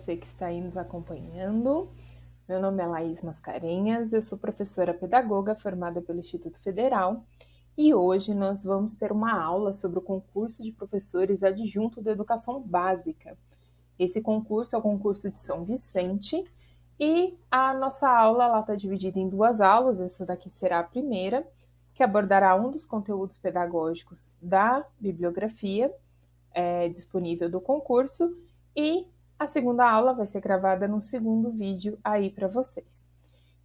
você que está aí nos acompanhando. Meu nome é Laís Mascarenhas, eu sou professora pedagoga formada pelo Instituto Federal e hoje nós vamos ter uma aula sobre o concurso de professores adjunto da educação básica. Esse concurso é o concurso de São Vicente e a nossa aula está dividida em duas aulas, essa daqui será a primeira, que abordará um dos conteúdos pedagógicos da bibliografia disponível do concurso, e a segunda aula vai ser gravada no segundo vídeo aí para vocês.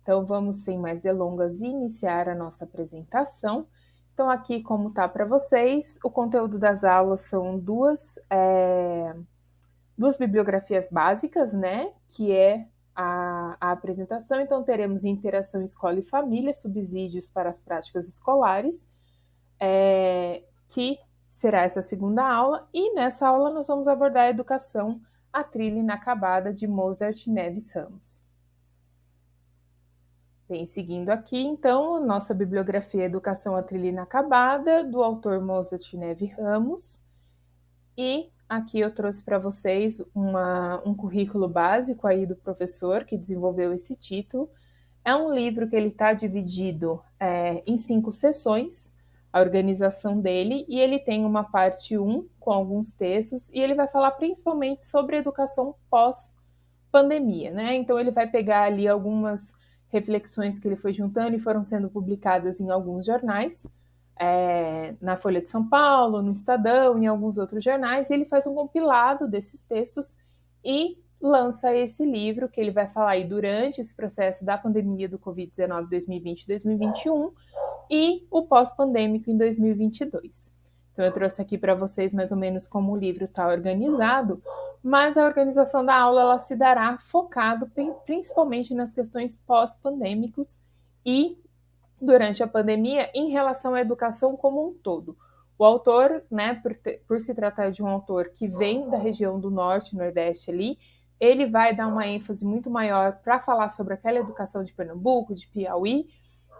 Então vamos, sem mais delongas, iniciar a nossa apresentação. Então aqui, como tá para vocês, o conteúdo das aulas são duas bibliografias básicas, né, que é a apresentação. Então teremos interação escola e família, subsídios para as práticas escolares, que será essa segunda aula, e nessa aula nós vamos abordar a educação, a trilha inacabada de Mozart Neves Ramos. Bem, seguindo aqui, então, nossa bibliografia Educação, a trilha inacabada, do autor Mozart Neves Ramos, e aqui eu trouxe para vocês um currículo básico aí do professor que desenvolveu esse título. É um livro que ele está dividido em 5 sessões, a organização dele, e ele tem uma parte 1 com alguns textos, e ele vai falar principalmente sobre a educação pós-pandemia, né? Então ele vai pegar ali algumas reflexões que ele foi juntando e foram sendo publicadas em alguns jornais, na Folha de São Paulo, no Estadão, em alguns outros jornais, e ele faz um compilado desses textos e lança esse livro, que ele vai falar aí durante esse processo da pandemia do Covid-19 2020 e 2021 e o pós-pandêmico em 2022. Então eu trouxe aqui para vocês mais ou menos como o livro está organizado, mas a organização da aula ela se dará focado principalmente nas questões pós-pandêmicos e durante a pandemia em relação à educação como um todo. O autor, né, por se tratar de um autor que vem da região do Norte, Nordeste ali, ele vai dar uma ênfase muito maior para falar sobre aquela educação de Pernambuco, de Piauí,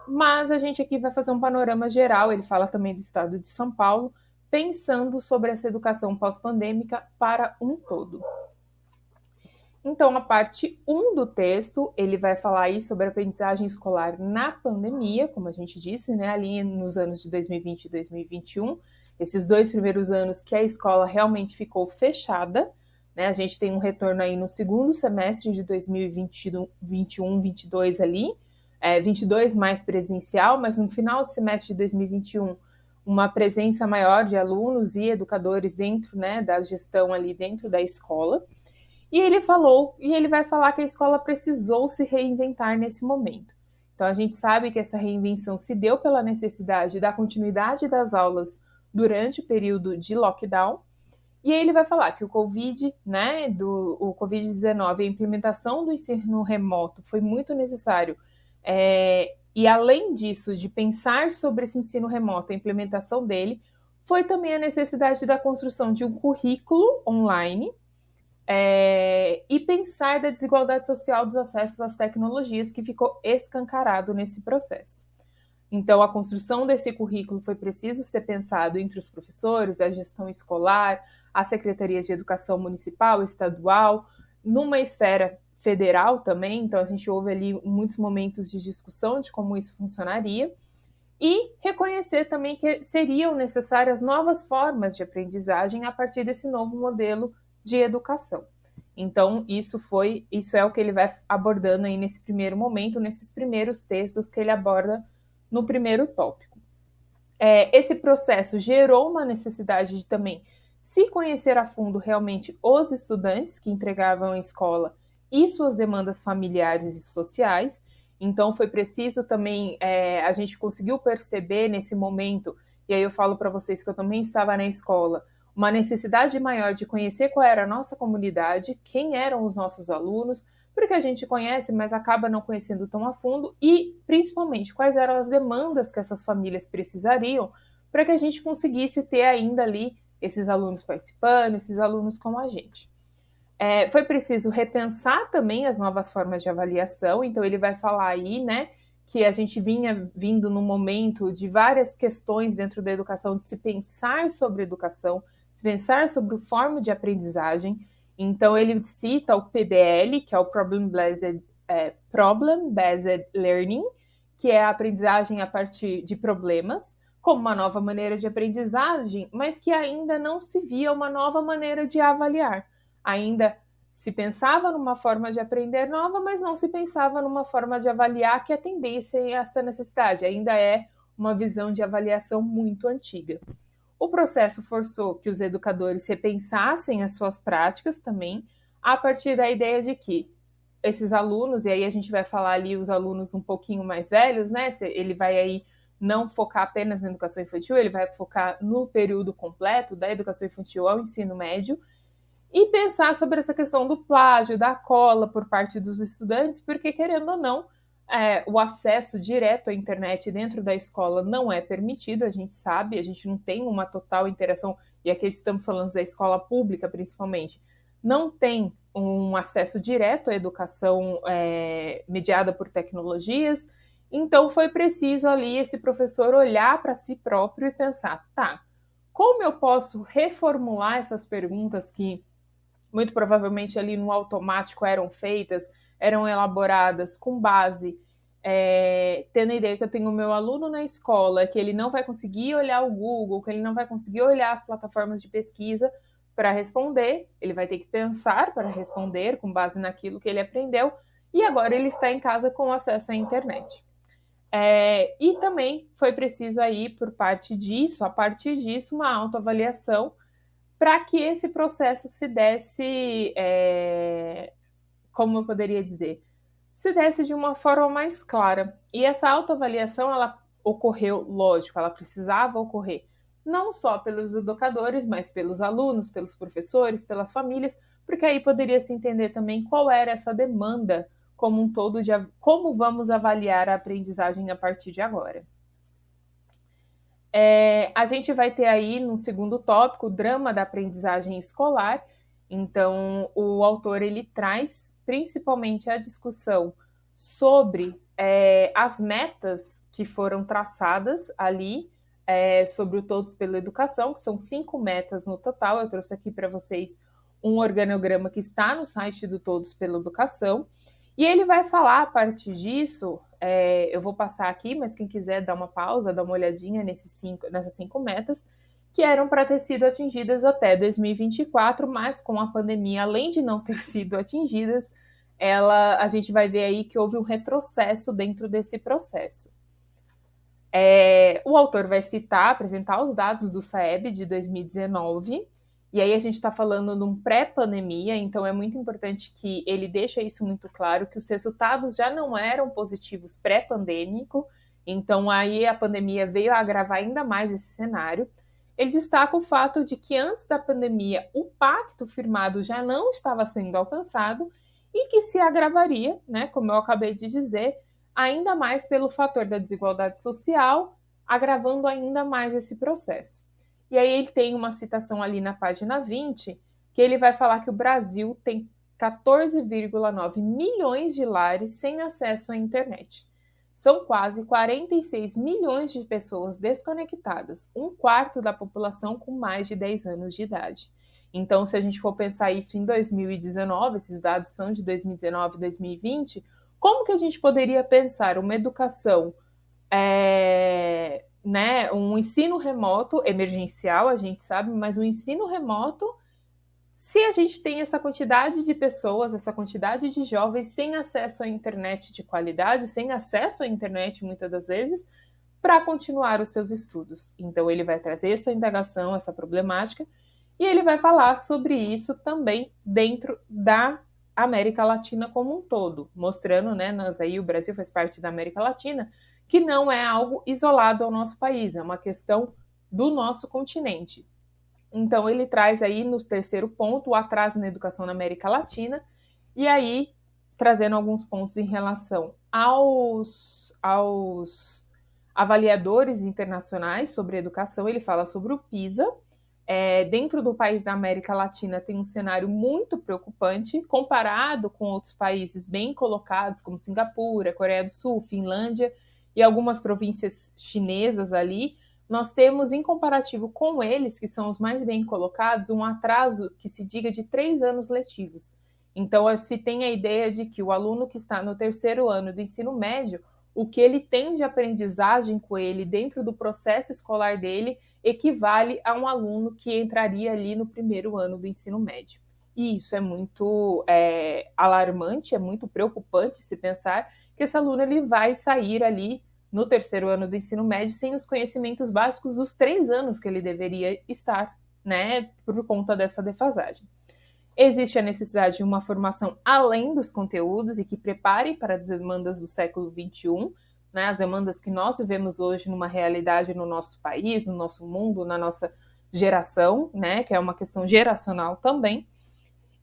mas a gente aqui vai fazer um panorama geral, ele fala também do estado de São Paulo, pensando sobre essa educação pós-pandêmica para um todo. Então, a parte 1 do texto, ele vai falar aí sobre a aprendizagem escolar na pandemia, como a gente disse, né, ali nos anos de 2020 e 2021, esses 2 primeiros anos que a escola realmente ficou fechada, né, a gente tem um retorno aí no segundo semestre de 2021, 22 ali, 22 mais presencial, mas no final do semestre de 2021, uma presença maior de alunos e educadores dentro, né, da gestão ali dentro da escola. E ele vai falar que a escola precisou se reinventar nesse momento. Então a gente sabe que essa reinvenção se deu pela necessidade da continuidade das aulas durante o período de lockdown. E aí ele vai falar que o Covid, né, o Covid-19, a implementação do ensino remoto foi muito necessário. E além disso, de pensar sobre esse ensino remoto, a implementação dele, foi também a necessidade da construção de um currículo online e pensar da desigualdade social dos acessos às tecnologias, que ficou escancarado nesse processo. Então, a construção desse currículo foi preciso ser pensado entre os professores, a gestão escolar, as secretarias de educação municipal, estadual, numa esfera federal também. Então, a gente houve ali muitos momentos de discussão de como isso funcionaria, e reconhecer também que seriam necessárias novas formas de aprendizagem a partir desse novo modelo de educação. Então, isso é o que ele vai abordando aí nesse primeiro momento, nesses primeiros textos que ele aborda no primeiro tópico. Esse processo gerou uma necessidade de também se conhecer a fundo realmente os estudantes que entregavam a escola e suas demandas familiares e sociais. Então, foi preciso também, a gente conseguiu perceber nesse momento, e aí eu falo para vocês que eu também estava na escola, uma necessidade maior de conhecer qual era a nossa comunidade, quem eram os nossos alunos, porque a gente conhece, mas acaba não conhecendo tão a fundo, e principalmente quais eram as demandas que essas famílias precisariam para que a gente conseguisse ter ainda ali esses alunos participando, esses alunos com a gente. Foi preciso repensar também as novas formas de avaliação, então ele vai falar aí, né, que a gente vinha vindo num momento de várias questões dentro da educação, de se pensar sobre educação, se pensar sobre forma de aprendizagem, Então, ele cita o PBL, que é o Problem Based Learning, que é a aprendizagem a partir de problemas, como uma nova maneira de aprendizagem, mas que ainda não se via uma nova maneira de avaliar. Ainda se pensava numa forma de aprender nova, mas não se pensava numa forma de avaliar que atendesse a essa necessidade. Ainda é uma visão de avaliação muito antiga. O processo forçou que os educadores repensassem as suas práticas também, a partir da ideia de que esses alunos, e aí a gente vai falar ali os alunos um pouquinho mais velhos, né? Ele vai aí não focar apenas na educação infantil, ele vai focar no período completo da educação infantil ao ensino médio, e pensar sobre essa questão do plágio, da cola por parte dos estudantes, porque, querendo ou não, o acesso direto à internet dentro da escola não é permitido, a gente sabe, a gente não tem uma total interação, e aqui estamos falando da escola pública principalmente, não tem um acesso direto à educação mediada por tecnologias, então foi preciso ali esse professor olhar para si próprio e pensar, tá, como eu posso reformular essas perguntas que muito provavelmente ali no automático eram feitas, eram elaboradas com base, tendo a ideia que eu tenho o meu aluno na escola, que ele não vai conseguir olhar o Google, que ele não vai conseguir olhar as plataformas de pesquisa para responder, ele vai ter que pensar para responder com base naquilo que ele aprendeu, e agora ele está em casa com acesso à internet. E também foi preciso aí, por parte disso, a partir disso, uma autoavaliação para que esse processo se desse, como eu poderia dizer, se desse de uma forma mais clara. E essa autoavaliação, ela ocorreu, lógico, ela precisava ocorrer, não só pelos educadores, mas pelos alunos, pelos professores, pelas famílias, porque aí poderia se entender também qual era essa demanda como um todo de como vamos avaliar a aprendizagem a partir de agora. A gente vai ter aí, no segundo tópico, o drama da aprendizagem escolar. Então, o autor ele traz principalmente a discussão sobre as metas que foram traçadas ali, sobre o Todos pela Educação, que são 5 metas no total. Eu trouxe aqui para vocês um organograma que está no site do Todos pela Educação. E ele vai falar, a partir disso, eu vou passar aqui, mas quem quiser dar uma pausa, dar uma olhadinha nessas 5 metas, que eram para ter sido atingidas até 2024, mas com a pandemia, além de não ter sido atingidas, a gente vai ver aí que houve um retrocesso dentro desse processo. O autor vai apresentar os dados do SAEB de 2019, e aí a gente está falando de um pré-pandemia, então é muito importante que ele deixe isso muito claro, que os resultados já não eram positivos pré-pandêmico, então aí a pandemia veio a agravar ainda mais esse cenário. Ele destaca o fato de que antes da pandemia o pacto firmado já não estava sendo alcançado e que se agravaria, né, como eu acabei de dizer, ainda mais pelo fator da desigualdade social, agravando ainda mais esse processo. E aí ele tem uma citação ali na página 20, que ele vai falar que o Brasil tem 14,9 milhões de lares sem acesso à internet. São quase 46 milhões de pessoas desconectadas, um quarto da população com mais de 10 anos de idade. Então, se a gente for pensar isso em 2019, esses dados são de 2019 e 2020, como que a gente poderia pensar uma educação, um ensino remoto, emergencial, a gente sabe, mas um ensino remoto, se a gente tem essa quantidade de pessoas, essa quantidade de jovens sem acesso à internet de qualidade, sem acesso à internet muitas das vezes, para continuar os seus estudos. Então ele vai trazer essa indagação, essa problemática, e ele vai falar sobre isso também dentro da América Latina como um todo, mostrando, né, o Brasil faz parte da América Latina, que não é algo isolado ao nosso país, é uma questão do nosso continente. Então, ele traz aí no terceiro ponto o atraso na educação na América Latina, e aí trazendo alguns pontos em relação aos avaliadores internacionais sobre educação. Ele fala sobre o PISA. Dentro do país da América Latina tem um cenário muito preocupante, comparado com outros países bem colocados, como Singapura, Coreia do Sul, Finlândia e algumas províncias chinesas ali, nós temos, em comparativo com eles, que são os mais bem colocados, um atraso que se diga de 3 anos letivos. Então, se tem a ideia de que o aluno que está no terceiro ano do ensino médio, o que ele tem de aprendizagem com ele dentro do processo escolar dele equivale a um aluno que entraria ali no primeiro ano do ensino médio. E isso é muito alarmante, é muito preocupante se pensar que esse aluno ele vai sair ali no terceiro ano do ensino médio sem os conhecimentos básicos dos 3 anos que ele deveria estar, né, por conta dessa defasagem. Existe a necessidade de uma formação além dos conteúdos e que prepare para as demandas do século XXI, né, as demandas que nós vivemos hoje numa realidade no nosso país, no nosso mundo, na nossa geração, né, que é uma questão geracional também.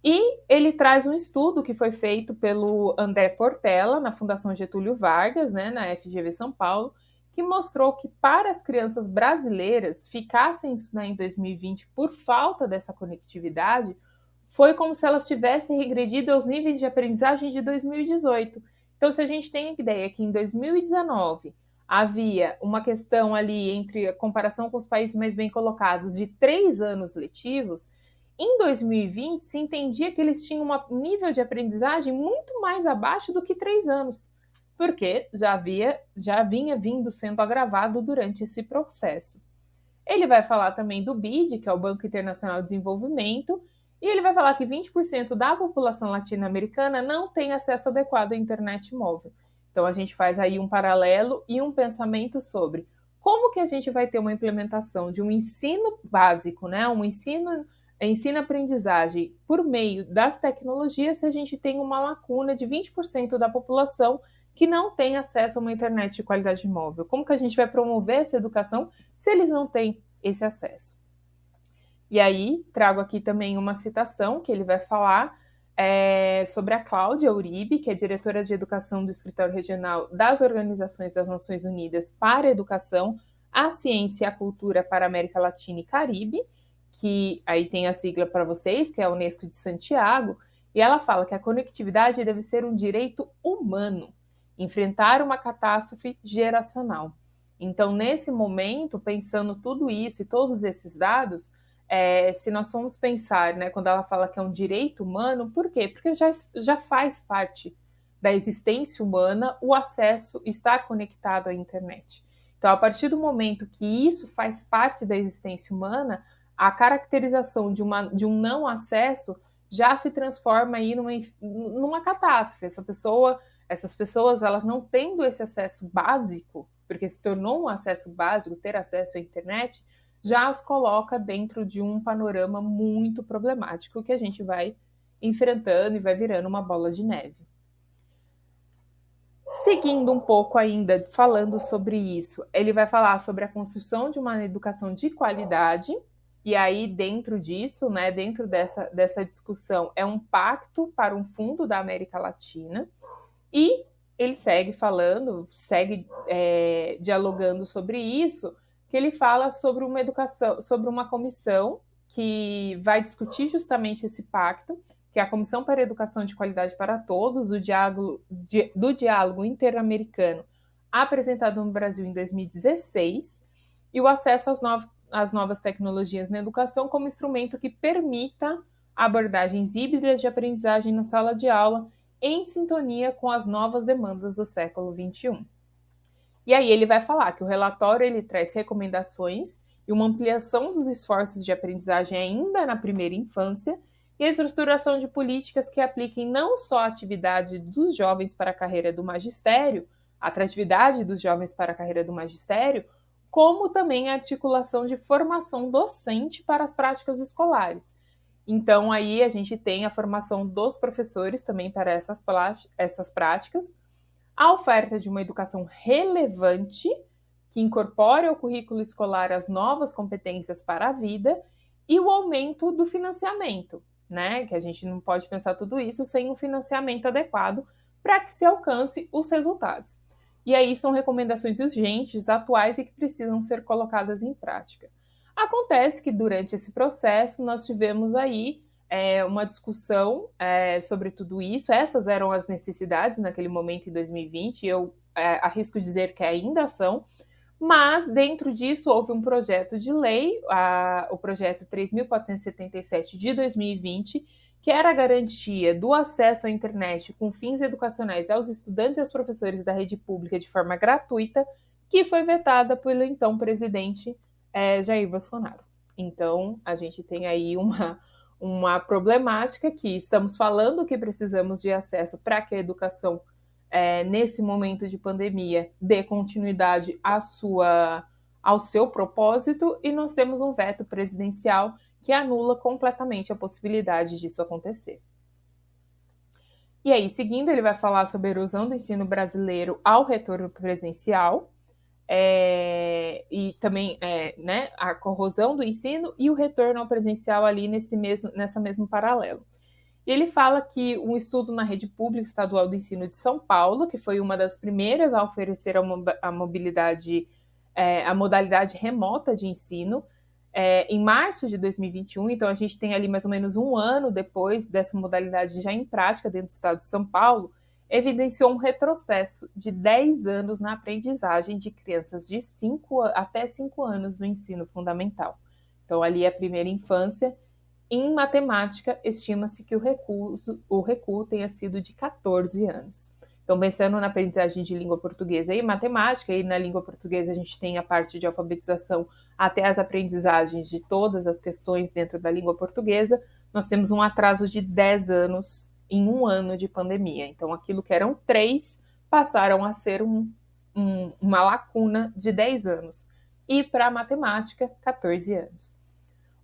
E ele traz um estudo que foi feito pelo André Portela, na Fundação Getúlio Vargas, né, na FGV São Paulo, que mostrou que para as crianças brasileiras ficassem estudar em 2020 por falta dessa conectividade, foi como se elas tivessem regredido aos níveis de aprendizagem de 2018. Então, se a gente tem a ideia que em 2019 havia uma questão ali entre a comparação com os países mais bem colocados de 3 anos letivos, em 2020 se entendia que eles tinham um nível de aprendizagem muito mais abaixo do que 3 anos, porque já vinha vindo sendo agravado durante esse processo. Ele vai falar também do BID, que é o Banco Internacional de Desenvolvimento, e ele vai falar que 20% da população latino-americana não tem acesso adequado à internet móvel. Então a gente faz aí um paralelo e um pensamento sobre como que a gente vai ter uma implementação de um ensino básico, né? Um ensino-aprendizagem por meio das tecnologias se a gente tem uma lacuna de 20% da população que não tem acesso a uma internet de qualidade móvel. Como que a gente vai promover essa educação se eles não têm esse acesso? E aí, trago aqui também uma citação que ele vai falar sobre a Cláudia Uribe, que é diretora de educação do Escritório Regional das Organizações das Nações Unidas para a Educação, a Ciência e a Cultura para a América Latina e Caribe, que aí tem a sigla para vocês, que é a Unesco de Santiago, e ela fala que a conectividade deve ser um direito humano, enfrentar uma catástrofe geracional. Então, nesse momento, pensando tudo isso e todos esses dados, se nós formos pensar, né, quando ela fala que é um direito humano, por quê? Porque já faz parte da existência humana o acesso, estar conectado à internet. Então, a partir do momento que isso faz parte da existência humana, a caracterização de um não acesso já se transforma aí numa catástrofe. Essas pessoas, elas não tendo esse acesso básico, porque se tornou um acesso básico, ter acesso à internet, já as coloca dentro de um panorama muito problemático que a gente vai enfrentando e vai virando uma bola de neve. Seguindo um pouco ainda, falando sobre isso, ele vai falar sobre a construção de uma educação de qualidade, e aí dentro disso, né, dentro dessa discussão, é um pacto para um fundo da América Latina, e ele segue falando, dialogando sobre isso, que ele fala sobre uma educação, sobre uma comissão que vai discutir justamente esse pacto, que é a Comissão para a Educação de Qualidade para Todos, do Diálogo Interamericano, apresentado no Brasil em 2016, e o acesso às novas tecnologias na educação como instrumento que permita abordagens híbridas de aprendizagem na sala de aula em sintonia com as novas demandas do século XXI. E aí ele vai falar que o relatório ele traz recomendações e uma ampliação dos esforços de aprendizagem ainda na primeira infância e a estruturação de políticas que apliquem não só a atividade dos jovens para a carreira do magistério, a atratividade dos jovens para a carreira do magistério, como também a articulação de formação docente para as práticas escolares. Então, aí a gente tem a formação dos professores também para essas práticas, a oferta de uma educação relevante, que incorpore ao currículo escolar as novas competências para a vida, e o aumento do financiamento, né? Que a gente não pode pensar tudo isso sem um financiamento adequado para que se alcance os resultados. E aí são recomendações urgentes, atuais e que precisam ser colocadas em prática. Acontece que durante esse processo nós tivemos aí uma discussão sobre tudo isso. Essas eram as necessidades naquele momento em 2020, eu arrisco dizer que ainda são, Mas, dentro disso, houve um projeto de lei, o projeto 3.477 de 2020, que era a garantia do acesso à internet com fins educacionais aos estudantes e aos professores da rede pública de forma gratuita, que foi vetada pelo então presidente Jair Bolsonaro. Então, a gente tem aí uma problemática que estamos falando que precisamos de acesso para que a educação, nesse momento de pandemia, dê continuidade ao seu propósito, e nós temos um veto presidencial que anula completamente a possibilidade disso acontecer. E aí, seguindo, ele vai falar sobre a erosão do ensino brasileiro ao retorno presencial, e também né, a corrosão do ensino e o retorno ao presencial ali nessa mesmo paralelo. E ele fala que um estudo na rede pública estadual do ensino de São Paulo, que foi uma das primeiras a oferecer a modalidade remota de ensino, em março de 2021, então a gente tem ali mais ou menos um ano depois dessa modalidade já em prática dentro do estado de São Paulo, evidenciou um retrocesso de 10 anos na aprendizagem de crianças de 5 até 5 anos no ensino fundamental. Então, ali é a primeira infância. Em matemática, estima-se que o recuo tenha sido de 14 anos. Então, pensando na aprendizagem de língua portuguesa e matemática, e na língua portuguesa a gente tem a parte de alfabetização até as aprendizagens de todas as questões dentro da língua portuguesa, nós temos um atraso de 10 anos em um ano de pandemia. Então, aquilo que eram 3 passaram a ser uma lacuna de 10 anos. E para a matemática, 14 anos.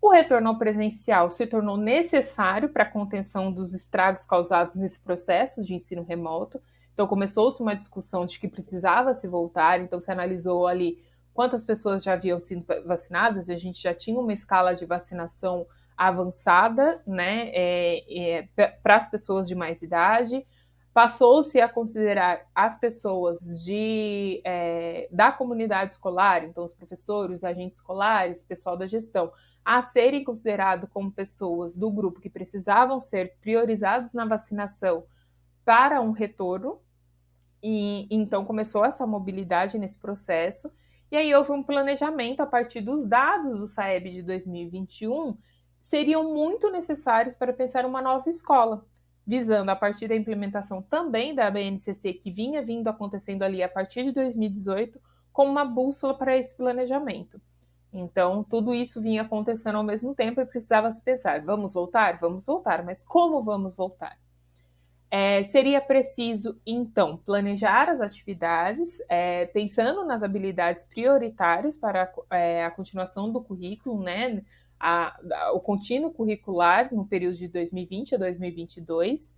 O retorno ao presencial se tornou necessário para a contenção dos estragos causados nesse processo de ensino remoto. Então, começou-se uma discussão de que precisava se voltar, então se analisou ali quantas pessoas já haviam sido vacinadas, a gente já tinha uma escala de vacinação avançada, né, para as pessoas de mais idade. Passou-se a considerar as pessoas da comunidade escolar, então os professores, os agentes escolares, pessoal da gestão, a serem considerados como pessoas do grupo que precisavam ser priorizados na vacinação para um retorno. E então começou essa mobilidade nesse processo. E aí houve um planejamento a partir dos dados do SAEB de 2021, seriam muito necessários para pensar uma nova escola, visando a partir da implementação também da BNCC, que vinha vindo acontecendo ali a partir de 2018, como uma bússola para esse planejamento. Então, tudo isso vinha acontecendo ao mesmo tempo e precisava se pensar, vamos voltar? Vamos voltar, mas como vamos voltar? Seria preciso, então, planejar as atividades, pensando nas habilidades prioritárias para a continuação do currículo, né, o contínuo curricular no período de 2020 a 2022,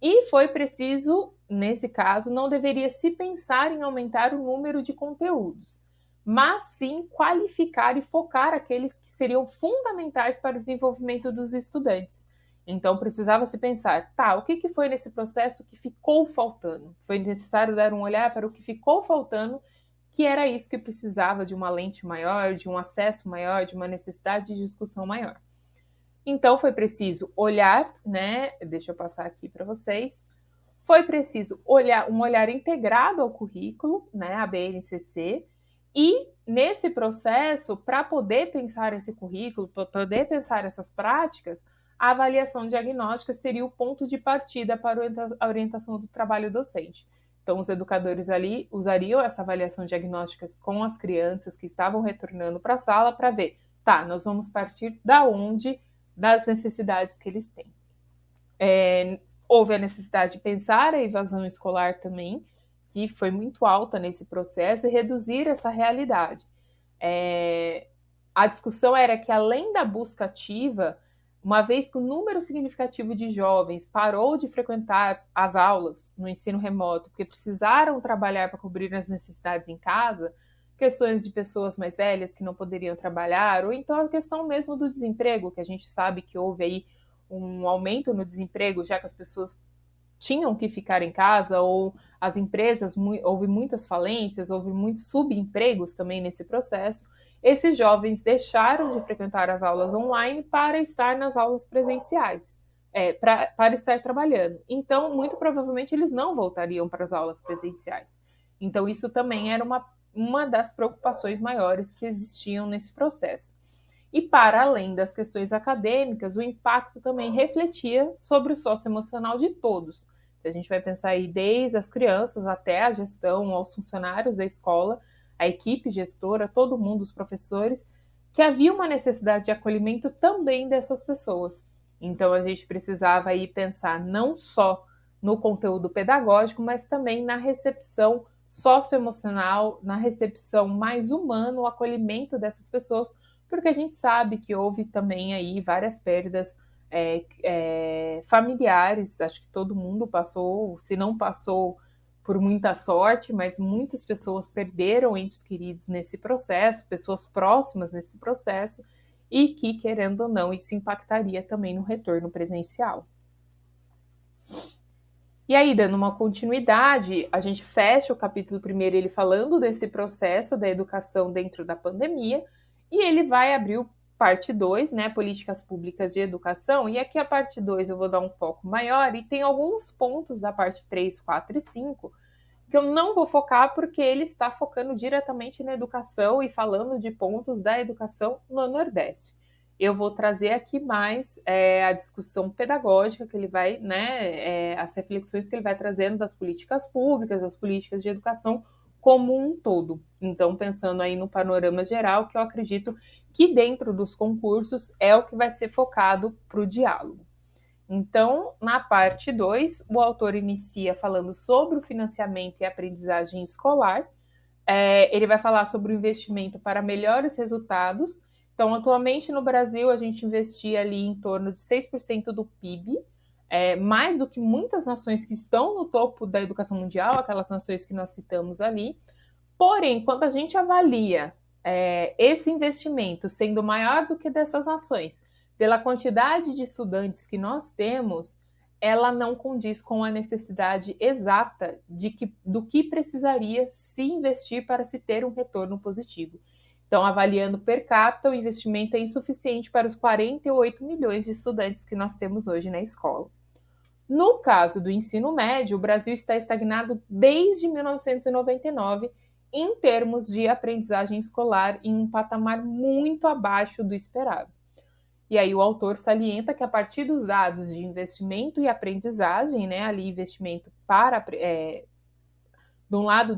e foi preciso, nesse caso, não deveria se pensar em aumentar o número de conteúdos, mas sim qualificar e focar aqueles que seriam fundamentais para o desenvolvimento dos estudantes. Então, precisava se pensar, o que foi nesse processo que ficou faltando? Foi necessário dar um olhar para o que ficou faltando, que era isso que precisava de uma lente maior, de um acesso maior, de uma necessidade de discussão maior. Então, foi preciso olhar, né? Deixa eu passar aqui para vocês. Foi preciso um olhar integrado ao currículo, né? A BNCC. E nesse processo, para poder pensar esse currículo, para poder pensar essas práticas, a avaliação diagnóstica seria o ponto de partida para a orientação do trabalho docente. Então, os educadores ali usariam essa avaliação diagnóstica com as crianças que estavam retornando para a sala para ver, nós vamos partir da onde, das necessidades que eles têm. Houve a necessidade de pensar a evasão escolar também, que foi muito alta nesse processo, e reduzir essa realidade. A discussão era que, além da busca ativa, uma vez que o número significativo de jovens parou de frequentar as aulas no ensino remoto, porque precisaram trabalhar para cobrir as necessidades em casa, questões de pessoas mais velhas que não poderiam trabalhar, ou então a questão mesmo do desemprego, que a gente sabe que houve aí um aumento no desemprego, já que as pessoas tinham que ficar em casa, ou as empresas, houve muitas falências, houve muitos subempregos também nesse processo. Esses jovens deixaram de frequentar as aulas online para estar nas aulas presenciais, para estar trabalhando. Então, muito provavelmente, eles não voltariam para as aulas presenciais. Então, isso também era uma das preocupações maiores que existiam nesse processo. E para além das questões acadêmicas, o impacto também refletia sobre o socioemocional de todos. A gente vai pensar aí desde as crianças até a gestão, aos funcionários da escola, a equipe gestora, todo mundo, os professores, que havia uma necessidade de acolhimento também dessas pessoas. Então a gente precisava aí pensar não só no conteúdo pedagógico, mas também na recepção socioemocional, na recepção mais humana, o acolhimento dessas pessoas, porque a gente sabe que houve também aí várias perdas familiares, acho que todo mundo passou, se não passou por muita sorte, mas muitas pessoas perderam entes queridos nesse processo, pessoas próximas nesse processo, e que, querendo ou não, isso impactaria também no retorno presencial. E aí, dando uma continuidade, a gente fecha o capítulo primeiro ele falando desse processo da educação dentro da pandemia, e ele vai abrir o parte 2, né, políticas públicas de educação, e aqui a parte 2 eu vou dar um foco maior, e tem alguns pontos da parte 3, 4 e 5, que eu não vou focar porque ele está focando diretamente na educação e falando de pontos da educação no Nordeste. Eu vou trazer aqui mais a discussão pedagógica que ele vai, né, as reflexões que ele vai trazendo das políticas públicas, das políticas de educação como um todo. Então, pensando aí no panorama geral, que eu acredito que dentro dos concursos é o que vai ser focado para o diálogo. Então, na parte 2, o autor inicia falando sobre o financiamento e aprendizagem escolar. Ele vai falar sobre o investimento para melhores resultados. Então, atualmente no Brasil, a gente investia ali em torno de 6% do PIB, mais do que muitas nações que estão no topo da educação mundial, aquelas nações que nós citamos ali. Porém, quando a gente avalia esse investimento sendo maior do que dessas nações, pela quantidade de estudantes que nós temos, ela não condiz com a necessidade exata do que precisaria se investir para se ter um retorno positivo. Então, avaliando per capita, o investimento é insuficiente para os 48 milhões de estudantes que nós temos hoje na escola. No caso do ensino médio, o Brasil está estagnado desde 1999 em termos de aprendizagem escolar em um patamar muito abaixo do esperado. E aí o autor salienta que a partir dos dados de investimento e aprendizagem, né, ali investimento para de um lado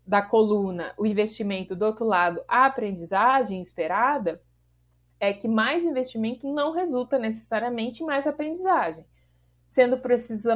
da coluna, o investimento, do outro lado, a aprendizagem esperada, é que mais investimento não resulta necessariamente em mais aprendizagem, sendo preciso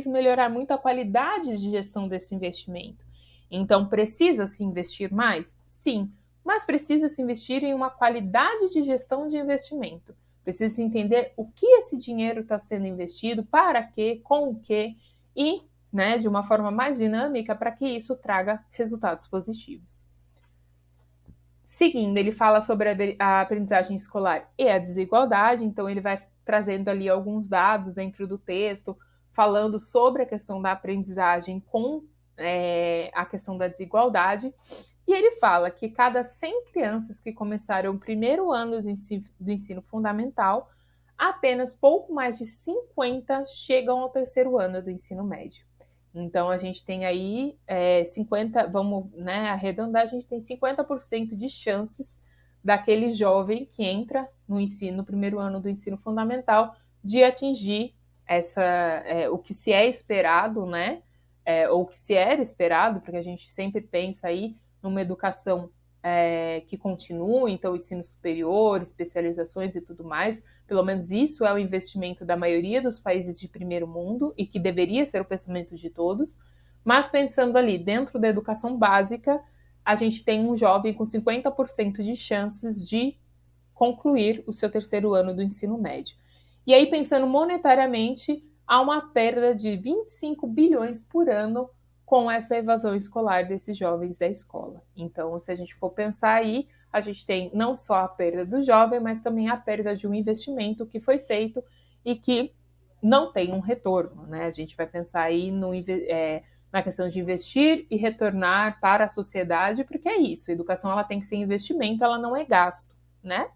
melhorar muito a qualidade de gestão desse investimento. Então, precisa se investir mais? Sim, mas precisa se investir em uma qualidade de gestão de investimento. Precisa entender o que esse dinheiro está sendo investido, para quê, com o quê, e, né, de uma forma mais dinâmica para que isso traga resultados positivos. Seguindo, ele fala sobre a aprendizagem escolar e a desigualdade, então ele vai trazendo ali alguns dados dentro do texto, falando sobre a questão da aprendizagem com a questão da desigualdade, e ele fala que cada 100 crianças que começaram o primeiro ano do ensino fundamental, apenas pouco mais de 50 chegam ao terceiro ano do ensino médio. Então, a gente tem aí 50, vamos arredondar, a gente tem 50% de chances daquele jovem que entra no primeiro ano do ensino fundamental, de atingir o que se é esperado, né? Ou o que se era esperado, porque a gente sempre pensa aí numa educação que continua, então ensino superior, especializações e tudo mais. Pelo menos isso é o investimento da maioria dos países de primeiro mundo e que deveria ser o pensamento de todos. Mas pensando ali dentro da educação básica, a gente tem um jovem com 50% de chances de concluir o seu terceiro ano do ensino médio. E aí, pensando monetariamente, há uma perda de 25 bilhões por ano com essa evasão escolar desses jovens da escola. Então, se a gente for pensar aí, a gente tem não só a perda do jovem, mas também a perda de um investimento que foi feito e que não tem um retorno, né? A gente vai pensar aí na questão de investir e retornar para a sociedade, porque é isso, a educação ela tem que ser investimento, ela não é gasto, né?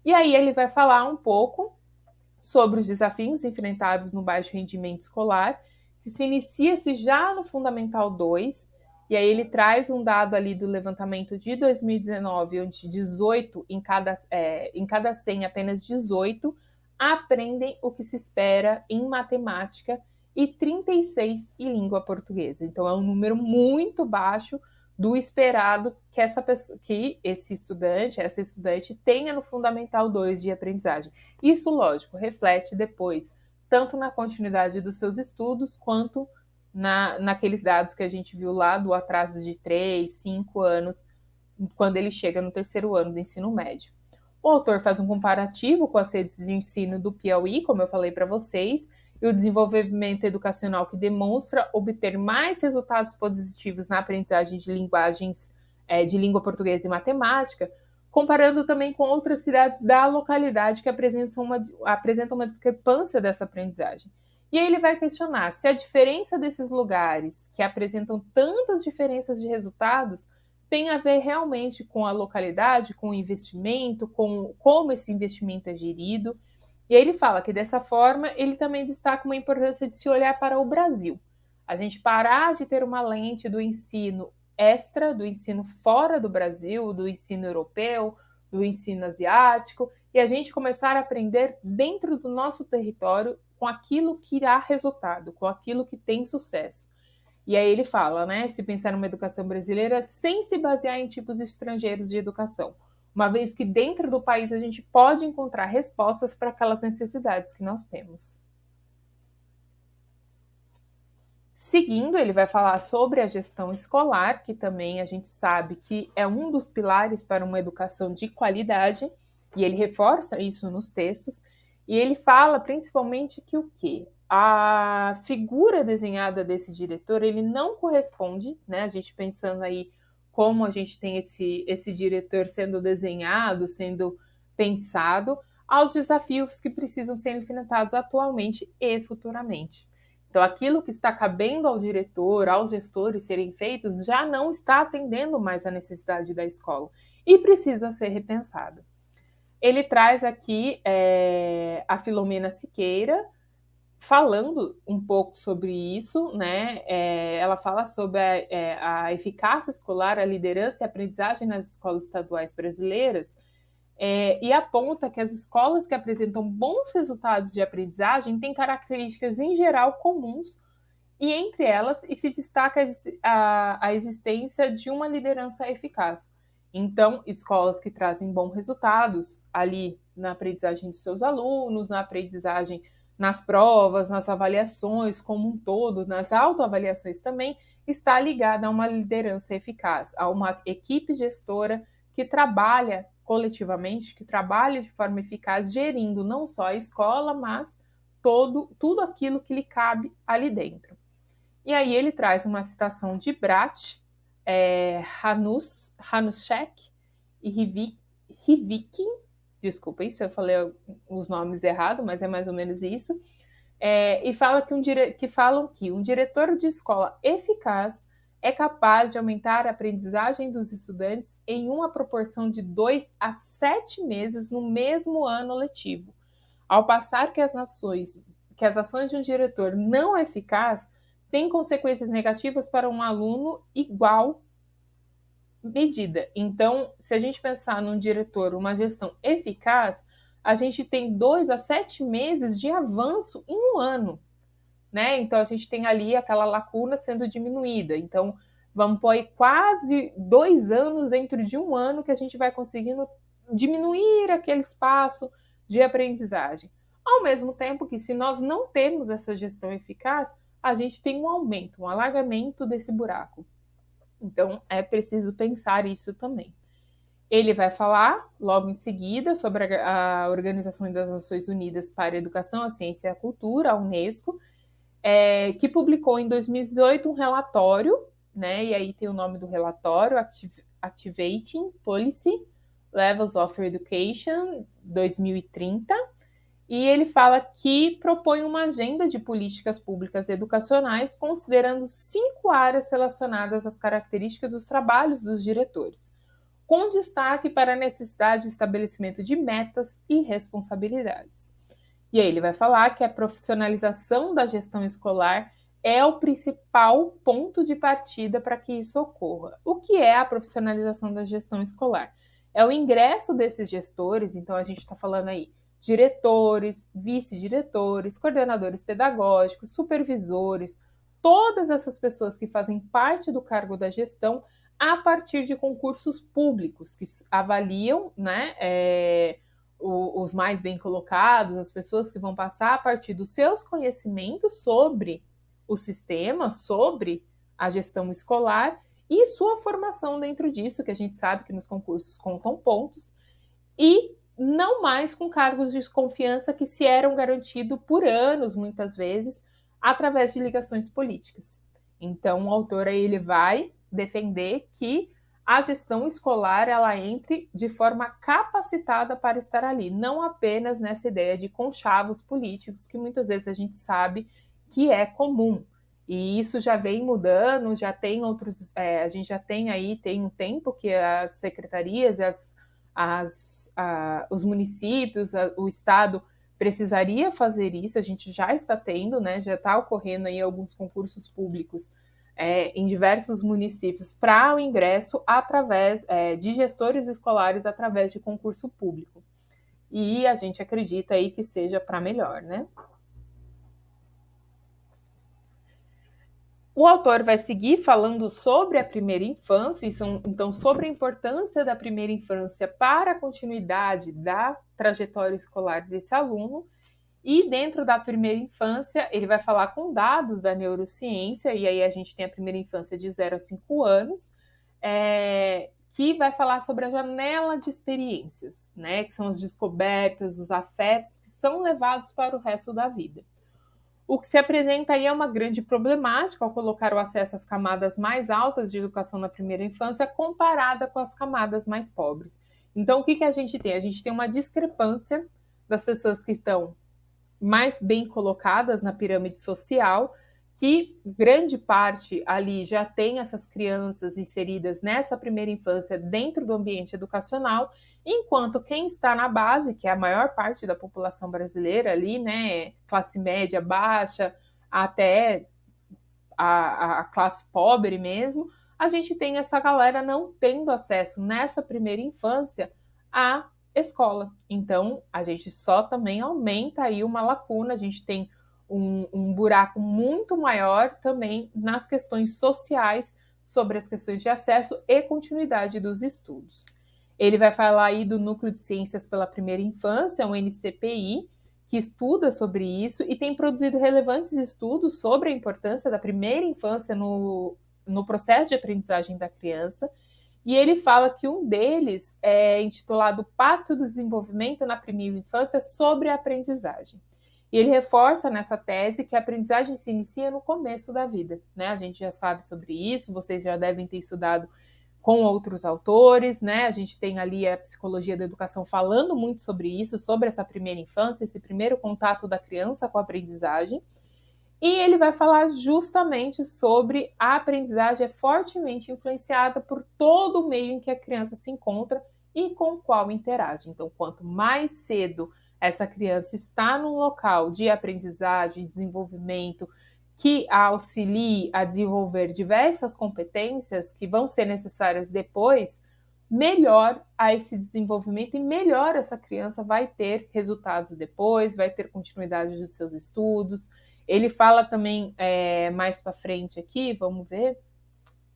E aí ele vai falar um pouco sobre os desafios enfrentados no baixo rendimento escolar, que se inicia-se já no Fundamental 2, e aí ele traz um dado ali do levantamento de 2019, onde 18 em cada 100, apenas 18 aprendem o que se espera em matemática e 36 em língua portuguesa. Então é um número muito baixo do esperado que esse estudante, essa estudante tenha no Fundamental 2 de aprendizagem. Isso, lógico, reflete depois, tanto na continuidade dos seus estudos, quanto naqueles dados que a gente viu lá do atraso de 3, 5 anos, quando ele chega no terceiro ano do ensino médio. O autor faz um comparativo com as redes de ensino do Piauí, como eu falei para vocês, e o desenvolvimento educacional que demonstra obter mais resultados positivos na aprendizagem de linguagens de língua portuguesa e matemática, comparando também com outras cidades da localidade que apresentam uma discrepância dessa aprendizagem. E aí ele vai questionar se a diferença desses lugares, que apresentam tantas diferenças de resultados, tem a ver realmente com a localidade, com o investimento, com como esse investimento é gerido. E aí ele fala que dessa forma ele também destaca uma importância de se olhar para o Brasil. A gente parar de ter uma lente do ensino extra, do ensino fora do Brasil, do ensino europeu, do ensino asiático, e a gente começar a aprender dentro do nosso território com aquilo que dá resultado, com aquilo que tem sucesso. E aí ele fala, né, se pensar numa educação brasileira sem se basear em tipos estrangeiros de educação, uma vez que dentro do país a gente pode encontrar respostas para aquelas necessidades que nós temos. Seguindo, ele vai falar sobre a gestão escolar, que também a gente sabe que é um dos pilares para uma educação de qualidade, e ele reforça isso nos textos, e ele fala principalmente que o quê? A figura desenhada desse diretor, ele não corresponde, né? A gente pensando aí como a gente tem esse diretor sendo desenhado, sendo pensado, aos desafios que precisam ser enfrentados atualmente e futuramente. Então, aquilo que está cabendo ao diretor, aos gestores serem feitos, já não está atendendo mais à necessidade da escola e precisa ser repensado. Ele traz aqui a Filomena Siqueira, falando um pouco sobre isso, né? Ela fala sobre a eficácia escolar, a liderança e a aprendizagem nas escolas estaduais brasileiras, e aponta que as escolas que apresentam bons resultados de aprendizagem têm características em geral comuns, e entre elas se destaca a existência de uma liderança eficaz. Então, escolas que trazem bons resultados ali na aprendizagem dos seus alunos, na aprendizagem nas provas, nas avaliações como um todo, nas autoavaliações também, está ligada a uma liderança eficaz, a uma equipe gestora que trabalha coletivamente, que trabalha de forma eficaz, gerindo não só a escola, mas tudo aquilo que lhe cabe ali dentro. E aí ele traz uma citação de Bratt, Hanushek e Rivkin, desculpem se eu falei os nomes errados, mas é mais ou menos isso, e falam que um diretor de escola eficaz é capaz de aumentar a aprendizagem dos estudantes em uma proporção de 2 a 7 meses no mesmo ano letivo, ao passar que as ações de um diretor não eficaz têm consequências negativas para um aluno igual medida. Então, se a gente pensar num diretor, uma gestão eficaz, a gente tem 2 a 7 meses de avanço em um ano, né? Então, a gente tem ali aquela lacuna sendo diminuída. Então, vamos pôr aí quase 2 anos dentro de um ano que a gente vai conseguindo diminuir aquele espaço de aprendizagem. Ao mesmo tempo que, se nós não temos essa gestão eficaz, a gente tem um aumento, um alargamento desse buraco. Então, é preciso pensar isso também. Ele vai falar, logo em seguida, sobre a Organização das Nações Unidas para a Educação, a Ciência e a Cultura, a Unesco, que publicou em 2018 um relatório, né? E aí tem o nome do relatório, Activating Policy Levels of Education 2030, e ele fala que propõe uma agenda de políticas públicas educacionais considerando 5 áreas relacionadas às características dos trabalhos dos diretores, com destaque para a necessidade de estabelecimento de metas e responsabilidades. E aí ele vai falar que a profissionalização da gestão escolar é o principal ponto de partida para que isso ocorra. O que é a profissionalização da gestão escolar? É o ingresso desses gestores, então a gente está falando aí diretores, vice-diretores, coordenadores pedagógicos, supervisores, todas essas pessoas que fazem parte do cargo da gestão a partir de concursos públicos que avaliam, né, os mais bem colocados, as pessoas que vão passar a partir dos seus conhecimentos sobre o sistema, sobre a gestão escolar e sua formação dentro disso, que a gente sabe que nos concursos contam pontos, e não mais com cargos de confiança que se eram garantidos por anos, muitas vezes, através de ligações políticas. Então, o autor aí, ele vai defender que a gestão escolar ela entre de forma capacitada para estar ali, não apenas nessa ideia de conchavos políticos que muitas vezes a gente sabe que é comum. E isso já vem mudando, já tem outros, a gente já tem aí, tem um tempo que as secretarias e os municípios, o Estado precisaria fazer isso, a gente já está tendo, né, já está ocorrendo aí alguns concursos públicos em diversos municípios para o ingresso através de gestores escolares através de concurso público. E a gente acredita aí que seja para melhor, né? O autor vai seguir falando sobre a primeira infância, então sobre a importância da primeira infância para a continuidade da trajetória escolar desse aluno. E dentro da primeira infância, ele vai falar com dados da neurociência, e aí a gente tem a primeira infância de 0 a 5 anos, que vai falar sobre a janela de experiências, né? Que são as descobertas, os afetos que são levados para o resto da vida. O que se apresenta aí é uma grande problemática ao colocar o acesso às camadas mais altas de educação na primeira infância comparada com as camadas mais pobres. Então, o que a gente tem? A gente tem uma discrepância das pessoas que estão mais bem colocadas na pirâmide social, que grande parte ali já tem essas crianças inseridas nessa primeira infância dentro do ambiente educacional, enquanto quem está na base, que é a maior parte da população brasileira ali, né, classe média baixa, até a classe pobre mesmo, a gente tem essa galera não tendo acesso nessa primeira infância à escola. Então, a gente só também aumenta aí uma lacuna, a gente tem um buraco muito maior também nas questões sociais sobre as questões de acesso e continuidade dos estudos. Ele vai falar aí do Núcleo de Ciências pela Primeira Infância, um NCPI, que estuda sobre isso e tem produzido relevantes estudos sobre a importância da primeira infância no processo de aprendizagem da criança. E ele fala que um deles é intitulado Pacto do Desenvolvimento na Primeira Infância sobre a Aprendizagem. E ele reforça nessa tese que a aprendizagem se inicia no começo da vida, né? A gente já sabe sobre isso, vocês já devem ter estudado com outros autores, né? A gente tem ali a psicologia da educação falando muito sobre isso, sobre essa primeira infância, esse primeiro contato da criança com a aprendizagem. E ele vai falar justamente sobre a aprendizagem é fortemente influenciada por todo o meio em que a criança se encontra e com o qual interage. Então, quanto mais cedo essa criança está num local de aprendizagem, desenvolvimento, que a auxilie a desenvolver diversas competências que vão ser necessárias depois, melhor a esse desenvolvimento e melhor essa criança vai ter resultados depois, vai ter continuidade dos seus estudos. Ele fala também mais para frente aqui, vamos ver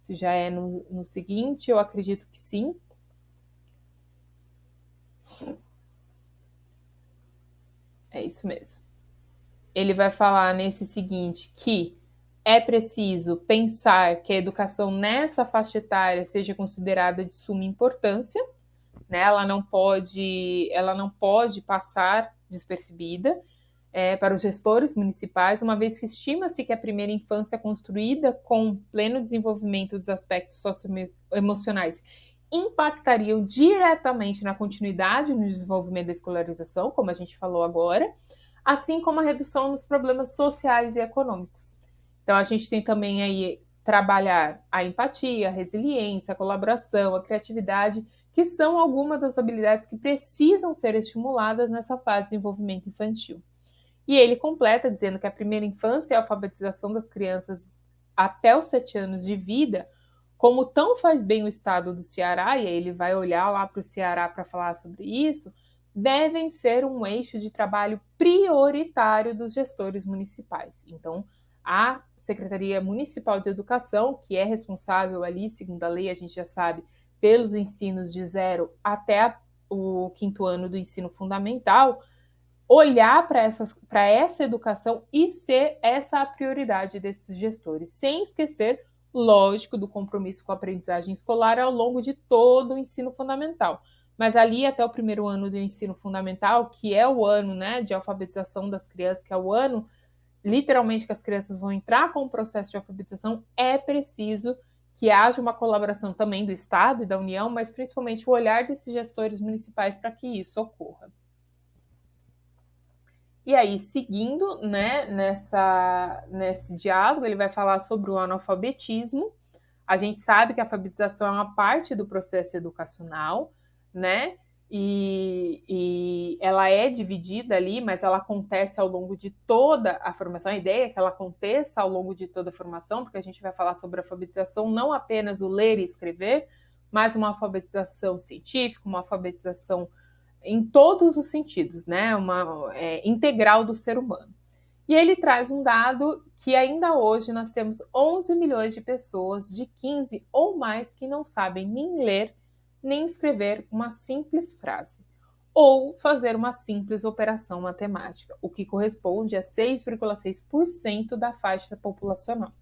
se já é no seguinte, eu acredito que sim. É isso mesmo. Ele vai falar nesse seguinte que é preciso pensar que a educação nessa faixa etária seja considerada de suma importância, né? Ela não pode passar despercebida para os gestores municipais, uma vez que estima-se que a primeira infância é construída com pleno desenvolvimento dos aspectos socioemocionais impactariam diretamente na continuidade no desenvolvimento da escolarização, como a gente falou agora, assim como a redução nos problemas sociais e econômicos. Então, a gente tem também aí trabalhar a empatia, a resiliência, a colaboração, a criatividade, que são algumas das habilidades que precisam ser estimuladas nessa fase de desenvolvimento infantil. E ele completa dizendo que a primeira infância e a alfabetização das crianças até os 7 anos de vida, como tão faz bem o estado do Ceará, e aí ele vai olhar lá para o Ceará para falar sobre isso, devem ser um eixo de trabalho prioritário dos gestores municipais. Então, a Secretaria Municipal de Educação, que é responsável ali, segundo a lei, a gente já sabe, pelos ensinos de 0 até o 5º ano do ensino fundamental, olhar para essa educação e ser essa a prioridade desses gestores, sem esquecer, lógico, do compromisso com a aprendizagem escolar ao longo de todo o ensino fundamental. Mas ali até o 1º ano do ensino fundamental, que é o ano, né, de alfabetização das crianças, que é o ano literalmente que as crianças vão entrar com o processo de alfabetização, é preciso que haja uma colaboração também do Estado e da União, mas principalmente o olhar desses gestores municipais para que isso ocorra. E aí, seguindo, né, nesse diálogo, ele vai falar sobre o analfabetismo. A gente sabe que a alfabetização é uma parte do processo educacional, né? E ela é dividida ali, mas ela acontece ao longo de toda a formação. A ideia é que ela aconteça ao longo de toda a formação, porque a gente vai falar sobre a alfabetização, não apenas o ler e escrever, mas uma alfabetização científica, uma alfabetização em todos os sentidos, né? Integral do ser humano. E ele traz um dado que ainda hoje nós temos 11 milhões de pessoas de 15 ou mais que não sabem nem ler, nem escrever uma simples frase, ou fazer uma simples operação matemática, o que corresponde a 6,6% da faixa populacional.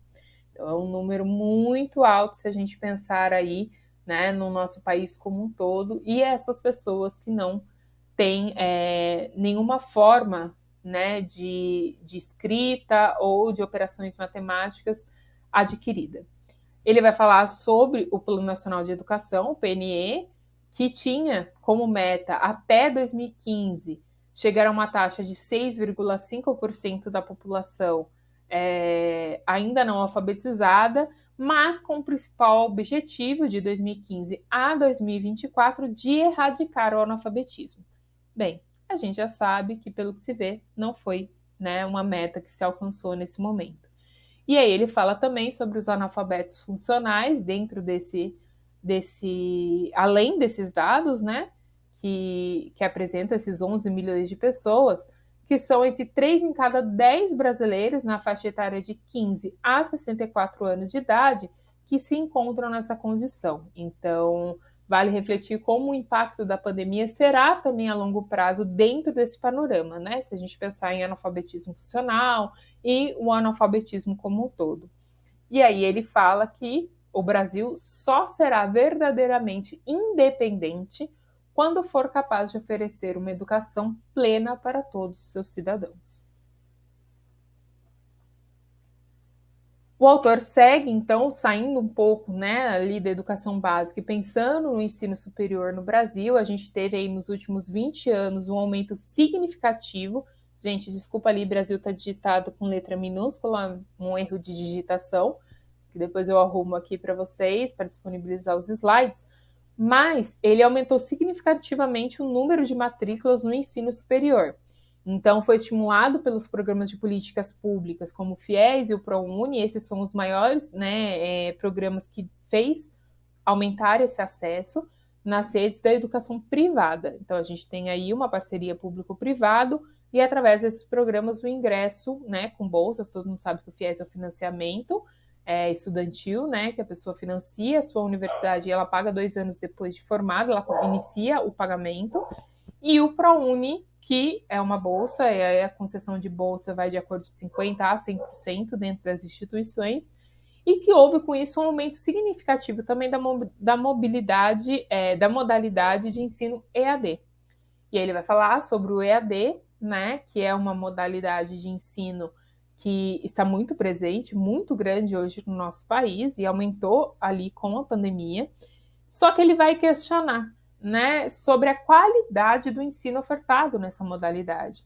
Então, é um número muito alto se a gente pensar aí, né, no nosso país como um todo, e essas pessoas que não têm nenhuma forma, né, de escrita ou de operações matemáticas adquirida. Ele vai falar sobre o Plano Nacional de Educação, o PNE, que tinha como meta até 2015 chegar a uma taxa de 6,5% da população ainda não alfabetizada, mas com o principal objetivo de 2015 a 2024 de erradicar o analfabetismo. Bem, a gente já sabe que, pelo que se vê, não foi, né, uma meta que se alcançou nesse momento. E aí ele fala também sobre os analfabetos funcionais dentro além desses dados, né, que apresentam esses 11 milhões de pessoas, que são entre 3 em cada 10 brasileiros na faixa etária de 15 a 64 anos de idade que se encontram nessa condição. Então, vale refletir como o impacto da pandemia será também a longo prazo dentro desse panorama, né? Se a gente pensar em analfabetismo funcional e o analfabetismo como um todo. E aí ele fala que o Brasil só será verdadeiramente independente quando for capaz de oferecer uma educação plena para todos os seus cidadãos. O autor segue, então, saindo um pouco, né, ali da educação básica e pensando no ensino superior no Brasil. A gente teve aí nos últimos 20 anos um aumento significativo. Gente, desculpa ali, Brasil está digitado com letra minúscula, um erro de digitação, que depois eu arrumo aqui para vocês, para disponibilizar os slides. Mas ele aumentou significativamente o número de matrículas no ensino superior. Então, foi estimulado pelos programas de políticas públicas, como o FIES e o ProUni. Esses são os maiores, né, programas que fez aumentar esse acesso nas redes da educação privada. Então, a gente tem aí uma parceria público-privado e, através desses programas, o ingresso, né, com bolsas. Todo mundo sabe que o FIES é o financiamento estudantil, né, que a pessoa financia a sua universidade e ela paga 2 anos depois de formada, ela inicia o pagamento. E o ProUni, que é uma bolsa, e a concessão de bolsa vai de acordo de 50% a 100% dentro das instituições, e que houve com isso um aumento significativo também da mobilidade, da modalidade de ensino EAD. E aí ele vai falar sobre o EAD, né, que é uma modalidade de ensino que está muito presente, muito grande hoje no nosso país, e aumentou ali com a pandemia. Só que ele vai questionar, né, sobre a qualidade do ensino ofertado nessa modalidade.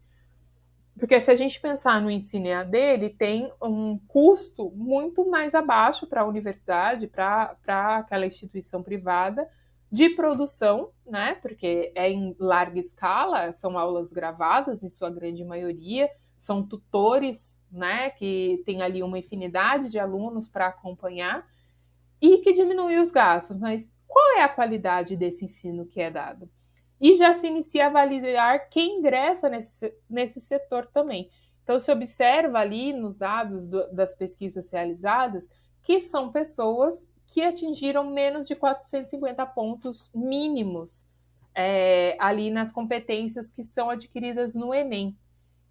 Porque se a gente pensar no ensino EAD, ele tem um custo muito mais abaixo para a universidade, para aquela instituição privada, de produção, né, porque é em larga escala, são aulas gravadas, em sua grande maioria, são tutores, né, que tem ali uma infinidade de alunos para acompanhar, e que diminui os gastos. Mas qual é a qualidade desse ensino que é dado? E já se inicia a avaliar quem ingressa nesse setor também. Então, se observa ali nos dados das pesquisas realizadas que são pessoas que atingiram menos de 450 pontos mínimos ali nas competências que são adquiridas no Enem.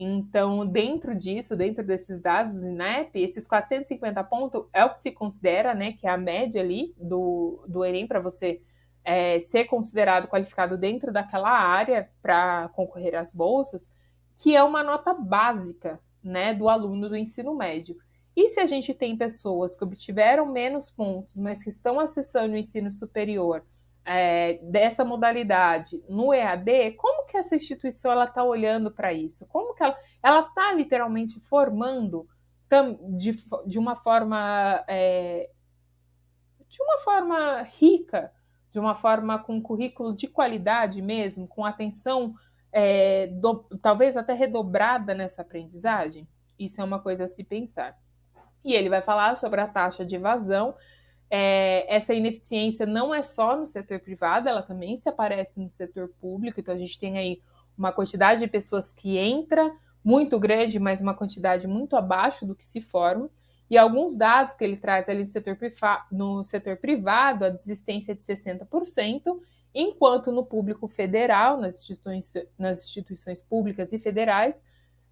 Então, dentro disso, dentro desses dados do INEP, esses 450 pontos é o que se considera, né, que é a média ali do Enem para você ser considerado qualificado dentro daquela área para concorrer às bolsas, que é uma nota básica, né, do aluno do ensino médio. E se a gente tem pessoas que obtiveram menos pontos, mas que estão acessando o ensino superior dessa modalidade no EAD, como que essa instituição está olhando para isso? Como que ela está literalmente formando de uma forma rica, de uma forma com currículo de qualidade mesmo, com atenção talvez até redobrada nessa aprendizagem? Isso é uma coisa a se pensar. E ele vai falar sobre a taxa de evasão. Essa ineficiência não é só no setor privado, ela também se aparece no setor público. Então, a gente tem aí uma quantidade de pessoas que entra muito grande, mas uma quantidade muito abaixo do que se forma. E alguns dados que ele traz ali no setor privado, a desistência é de 60%, enquanto no público federal, nas instituições públicas e federais,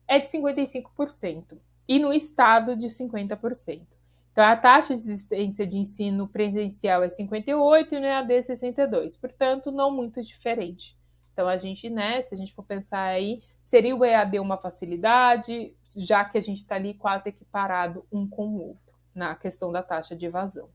é de 55%, e no estado de 50%. Então, a taxa de desistência de ensino presencial é 58% e no EAD 62%, portanto, não muito diferente. Então, a gente, né, se a gente for pensar aí, seria o EAD uma facilidade, já que a gente está ali quase equiparado um com o outro, na questão da taxa de evasão.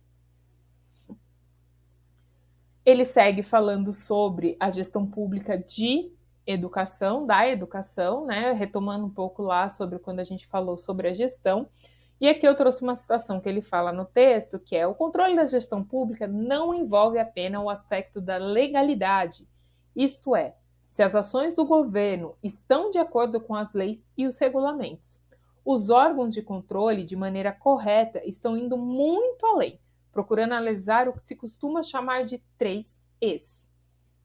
Ele segue falando sobre a gestão pública de educação, da educação, né, retomando um pouco lá sobre quando a gente falou sobre a gestão. E aqui eu trouxe uma citação que ele fala no texto, que é: o controle da gestão pública não envolve apenas o aspecto da legalidade, isto é, se as ações do governo estão de acordo com as leis e os regulamentos. Os órgãos de controle, de maneira correta, estão indo muito além, procurando analisar o que se costuma chamar de 3 Es.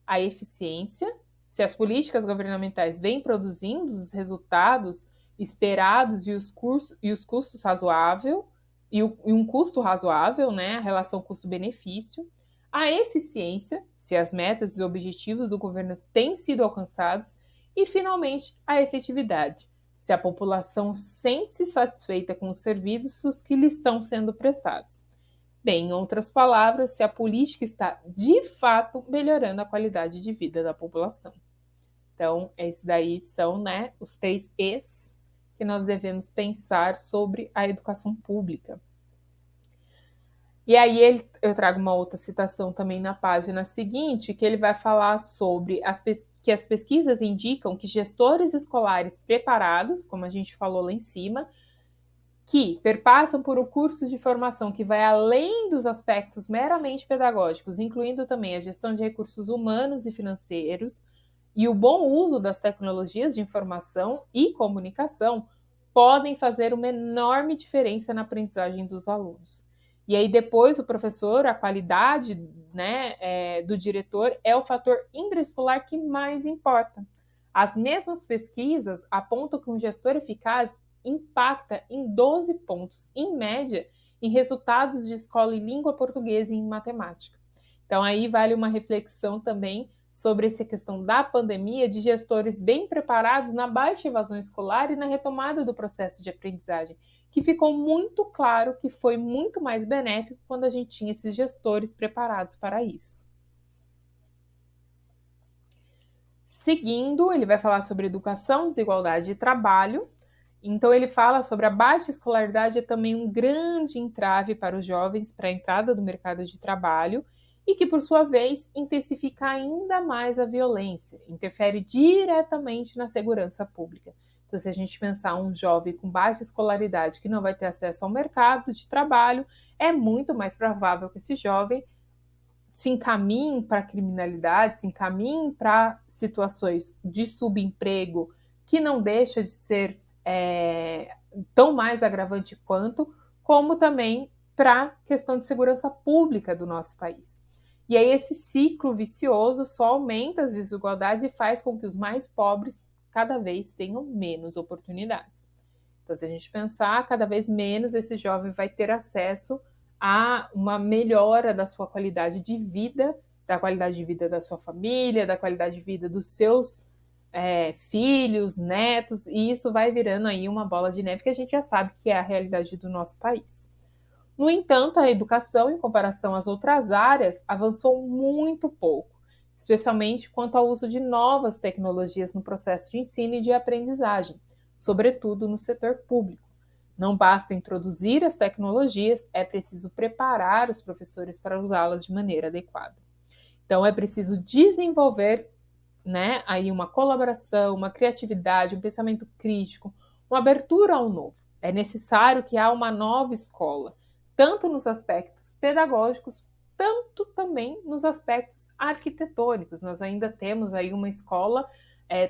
A eficiência, se as políticas governamentais vêm produzindo os resultados esperados e os custos razoáveis, e um custo razoável, né, a relação custo-benefício. A eficiência, se as metas e os objetivos do governo têm sido alcançados. E, finalmente, a efetividade, se a população sente-se satisfeita com os serviços que lhe estão sendo prestados. Bem, em outras palavras, se a política está de fato melhorando a qualidade de vida da população. Então, esses daí são, né, os 3 Es que nós devemos pensar sobre a educação pública. E aí eu trago uma outra citação também na página seguinte, que ele vai falar sobre que as pesquisas indicam que gestores escolares preparados, como a gente falou lá em cima, que perpassam por um curso de formação que vai além dos aspectos meramente pedagógicos, incluindo também a gestão de recursos humanos e financeiros e o bom uso das tecnologias de informação e comunicação, podem fazer uma enorme diferença na aprendizagem dos alunos. E aí depois o professor, a qualidade, né, do diretor é o fator intraescolar que mais importa. As mesmas pesquisas apontam que um gestor eficaz impacta em 12 pontos, em média, em resultados de escola em língua portuguesa e em matemática. Então, aí vale uma reflexão também sobre essa questão da pandemia, de gestores bem preparados na baixa evasão escolar e na retomada do processo de aprendizagem, que ficou muito claro que foi muito mais benéfico quando a gente tinha esses gestores preparados para isso. Seguindo, ele vai falar sobre educação, desigualdade e trabalho. Então, ele fala sobre a baixa escolaridade é também um grande entrave para os jovens para a entrada do mercado de trabalho e que, por sua vez, intensifica ainda mais a violência, interfere diretamente na segurança pública. Então, se a gente pensar um jovem com baixa escolaridade que não vai ter acesso ao mercado de trabalho, é muito mais provável que esse jovem se encaminhe para a criminalidade, se encaminhe para situações de subemprego, que não deixa de ser tão mais agravante quanto, como também para a questão de segurança pública do nosso país. E aí esse ciclo vicioso só aumenta as desigualdades e faz com que os mais pobres cada vez tenham menos oportunidades. Então, se a gente pensar, cada vez menos esse jovem vai ter acesso a uma melhora da sua qualidade de vida, da qualidade de vida da sua família, da qualidade de vida dos seus filhos, netos, e isso vai virando aí uma bola de neve que a gente já sabe que é a realidade do nosso país. No entanto, a educação, em comparação às outras áreas, avançou muito pouco, especialmente quanto ao uso de novas tecnologias no processo de ensino e de aprendizagem, sobretudo no setor público. Não basta introduzir as tecnologias, é preciso preparar os professores para usá-las de maneira adequada. Então, é preciso desenvolver, né, aí uma colaboração, uma criatividade, um pensamento crítico, uma abertura ao novo. É necessário que há uma nova escola, tanto nos aspectos pedagógicos, tanto também nos aspectos arquitetônicos. Nós ainda temos aí uma escola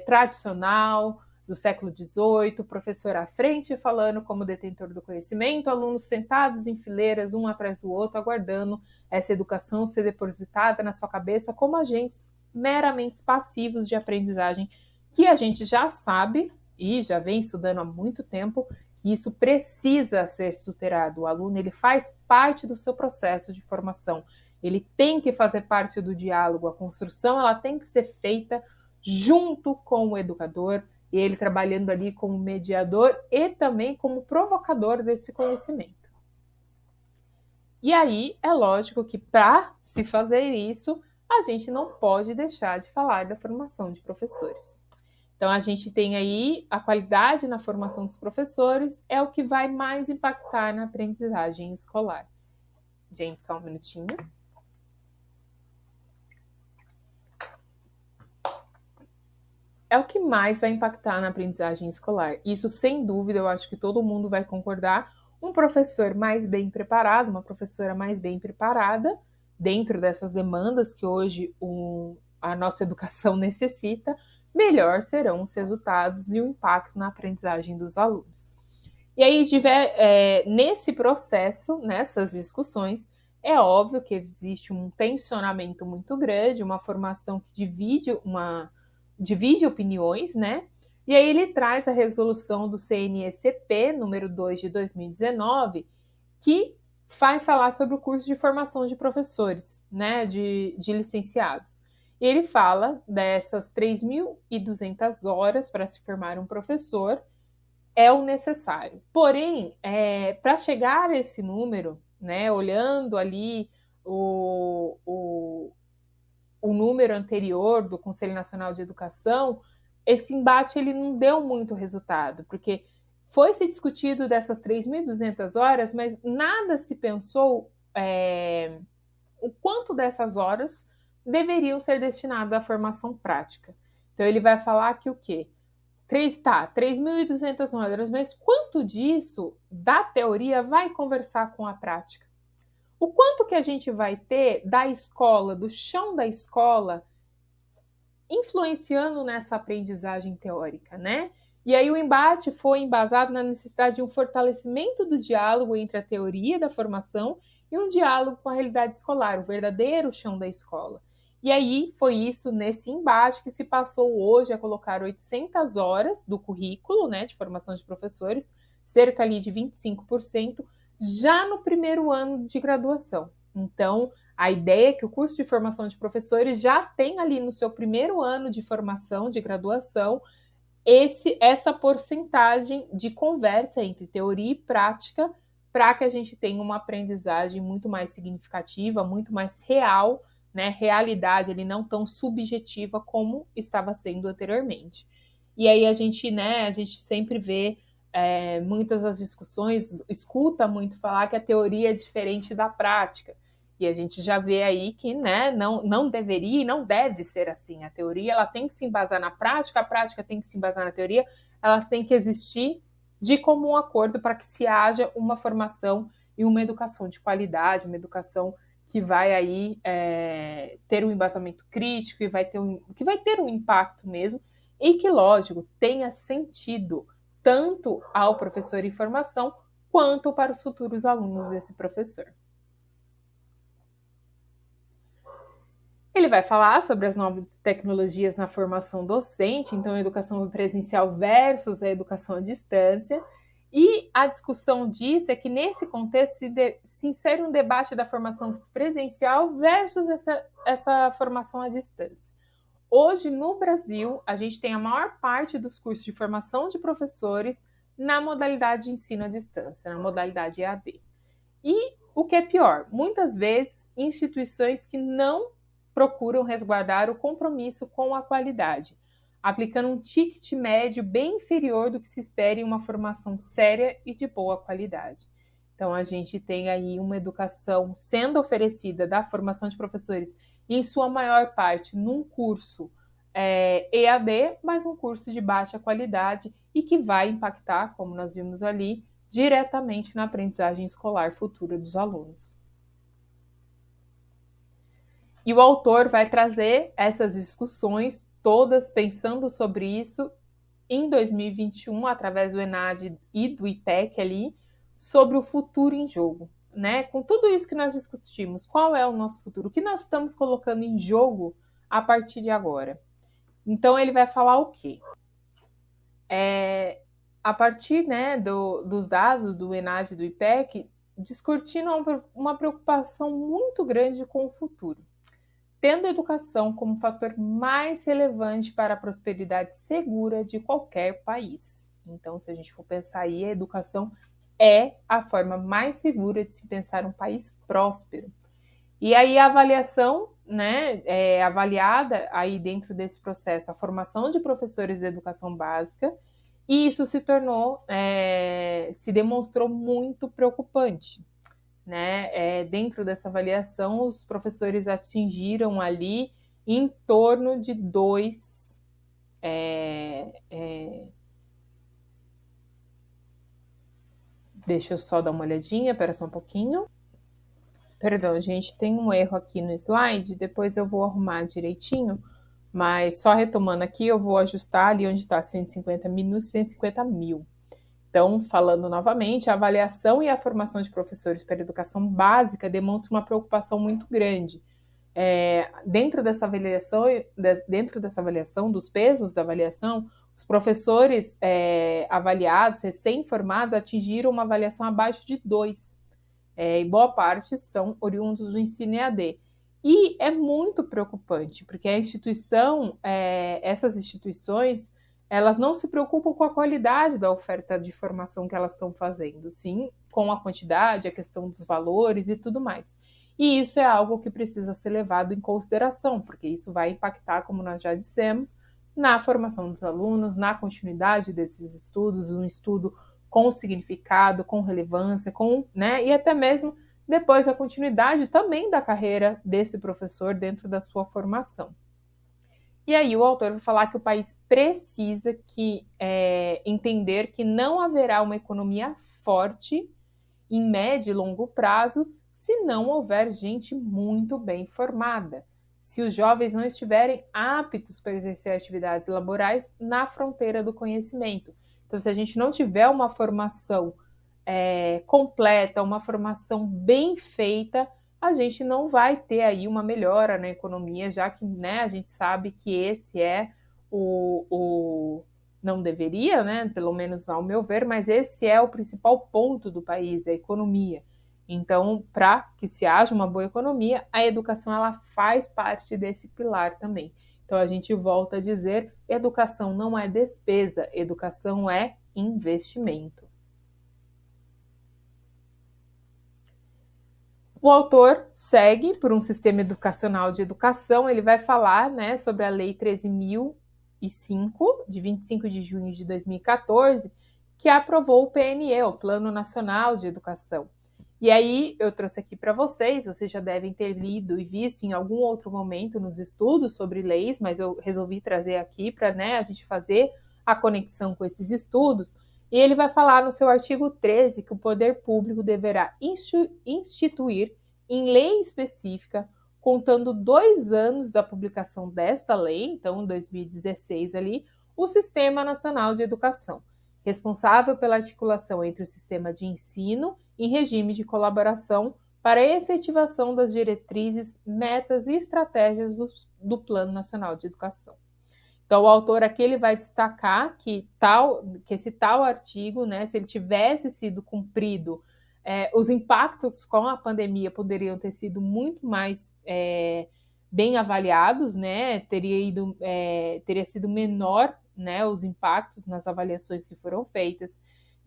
tradicional, do século XVIII, professor à frente falando como detentor do conhecimento, alunos sentados em fileiras, um atrás do outro, aguardando essa educação ser depositada na sua cabeça como agentes meramente passivos de aprendizagem, que a gente já sabe e já vem estudando há muito tempo que isso precisa ser superado. O aluno ele faz parte do seu processo de formação, ele tem que fazer parte do diálogo, a construção ela tem que ser feita junto com o educador, e ele trabalhando ali como mediador e também como provocador desse conhecimento. E aí é lógico que para se fazer isso, a gente não pode deixar de falar da formação de professores. Então a gente tem aí a qualidade na formação dos professores é o que vai mais impactar na aprendizagem escolar. Gente, só um minutinho. É o que mais vai impactar na aprendizagem escolar. Isso, sem dúvida, eu acho que todo mundo vai concordar. Um professor mais bem preparado, uma professora mais bem preparada, dentro dessas demandas que hoje a nossa educação necessita, melhor serão os resultados e o impacto na aprendizagem dos alunos. E aí, nesse processo, nessas discussões, é óbvio que existe um tensionamento muito grande, uma formação que divide opiniões, né? E aí ele traz a resolução do CNECP, número 2 de 2019, que vai falar sobre o curso de formação de professores, né, de licenciados. E ele fala dessas 3.200 horas para se formar um professor, é o necessário. Porém, para chegar a esse número, né, olhando ali o número anterior do Conselho Nacional de Educação, esse embate ele não deu muito resultado, porque foi se discutido dessas 3.200 horas, mas nada se pensou o quanto dessas horas deveriam ser destinadas à formação prática. Então ele vai falar que o quê? 3.200 horas, mas quanto disso da teoria vai conversar com a prática? O quanto que a gente vai ter da escola, do chão da escola, influenciando nessa aprendizagem teórica, né? E aí o embate foi embasado na necessidade de um fortalecimento do diálogo entre a teoria da formação e um diálogo com a realidade escolar, o verdadeiro chão da escola. E aí foi isso, nesse embate, que se passou hoje a colocar 800 horas do currículo, né, de formação de professores, cerca ali de 25%, já no primeiro ano de graduação. Então, a ideia é que o curso de formação de professores já tem ali no seu primeiro ano de formação, de graduação, essa porcentagem de conversa entre teoria e prática para que a gente tenha uma aprendizagem muito mais significativa, muito mais real, né? Realidade ali não tão subjetiva como estava sendo anteriormente. E aí a gente sempre vê muitas das discussões, escuta muito falar que a teoria é diferente da prática. E a gente já vê aí que, né, não deveria e não deve ser assim. A teoria ela tem que se embasar na prática, a prática tem que se embasar na teoria, elas têm que existir de comum acordo para que se haja uma formação e uma educação de qualidade, uma educação que vai aí ter um embasamento crítico e que vai ter um impacto mesmo, e que, lógico, tenha sentido tanto ao professor em formação, quanto para os futuros alunos desse professor. Ele vai falar sobre as novas tecnologias na formação docente, então a educação presencial versus a educação à distância, e a discussão disso é que nesse contexto se insere um debate da formação presencial versus essa formação à distância. Hoje, no Brasil, a gente tem a maior parte dos cursos de formação de professores na modalidade de ensino à distância, na modalidade EAD. E o que é pior, muitas vezes instituições que não procuram resguardar o compromisso com a qualidade, aplicando um ticket médio bem inferior do que se espera em uma formação séria e de boa qualidade. Então, a gente tem aí uma educação sendo oferecida da formação de professores, em sua maior parte, num curso EAD, mas um curso de baixa qualidade e que vai impactar, como nós vimos ali, diretamente na aprendizagem escolar futura dos alunos. E o autor vai trazer essas discussões todas pensando sobre isso em 2021, através do ENAD e do IPEC ali, sobre o futuro em jogo. Né? Com tudo isso que nós discutimos, qual é o nosso futuro? O que nós estamos colocando em jogo a partir de agora? Então, ele vai falar o quê? A partir, né, dos dados do ENAD e do IPEC, discutindo uma preocupação muito grande com o futuro, tendo a educação como fator mais relevante para a prosperidade segura de qualquer país. Então, se a gente for pensar aí, a educação é a forma mais segura de se pensar um país próspero. E aí a avaliação, né, é avaliada aí dentro desse processo a formação de professores de educação básica, e isso se demonstrou muito preocupante. Né? Dentro dessa avaliação, os professores atingiram ali em torno de deixa eu só dar uma olhadinha, espera só um pouquinho. Perdão, gente, tem um erro aqui no slide, depois eu vou arrumar direitinho, mas só retomando aqui, eu vou ajustar ali onde está 150 mil, 150 mil. Então, falando novamente, a avaliação e a formação de professores para a educação básica demonstra uma preocupação muito grande. Dentro dessa avaliação, dos pesos da avaliação, os professores avaliados, recém-formados, atingiram uma avaliação abaixo de 2. E boa parte são oriundos do ensino EAD. E é muito preocupante, porque essas instituições, elas não se preocupam com a qualidade da oferta de formação que elas estão fazendo, sim, com a quantidade, a questão dos valores e tudo mais. E isso é algo que precisa ser levado em consideração, porque isso vai impactar, como nós já dissemos, na formação dos alunos, na continuidade desses estudos, um estudo com significado, com relevância, né, e até mesmo depois a continuidade também da carreira desse professor dentro da sua formação. E aí o autor vai falar que o país precisa entender que não haverá uma economia forte em médio e longo prazo se não houver gente muito bem formada, se os jovens não estiverem aptos para exercer atividades laborais na fronteira do conhecimento. Então, se a gente não tiver uma formação completa, uma formação bem feita, a gente não vai ter aí uma melhora na economia, já que, né, a gente sabe que esse é não deveria, né, pelo menos ao meu ver, mas esse é o principal ponto do país, a economia. Então, para que se haja uma boa economia, a educação ela faz parte desse pilar também. Então, a gente volta a dizer, educação não é despesa, educação é investimento. O autor segue por um sistema educacional de educação, ele vai falar, né, sobre a Lei 13.005, de 25 de junho de 2014, que aprovou o PNE, o Plano Nacional de Educação. E aí eu trouxe aqui para vocês já devem ter lido e visto em algum outro momento nos estudos sobre leis, mas eu resolvi trazer aqui para, né, a gente fazer a conexão com esses estudos. E ele vai falar no seu artigo 13 que o poder público deverá instituir em lei específica, contando 2 anos da publicação desta lei, então em 2016 ali, o Sistema Nacional de Educação, responsável pela articulação entre o sistema de ensino em regime de colaboração para a efetivação das diretrizes, metas e estratégias do Plano Nacional de Educação. Então, o autor aqui ele vai destacar que esse tal artigo, né, se ele tivesse sido cumprido, os impactos com a pandemia poderiam ter sido muito mais bem avaliados, né, teria sido menor, né, os impactos nas avaliações que foram feitas,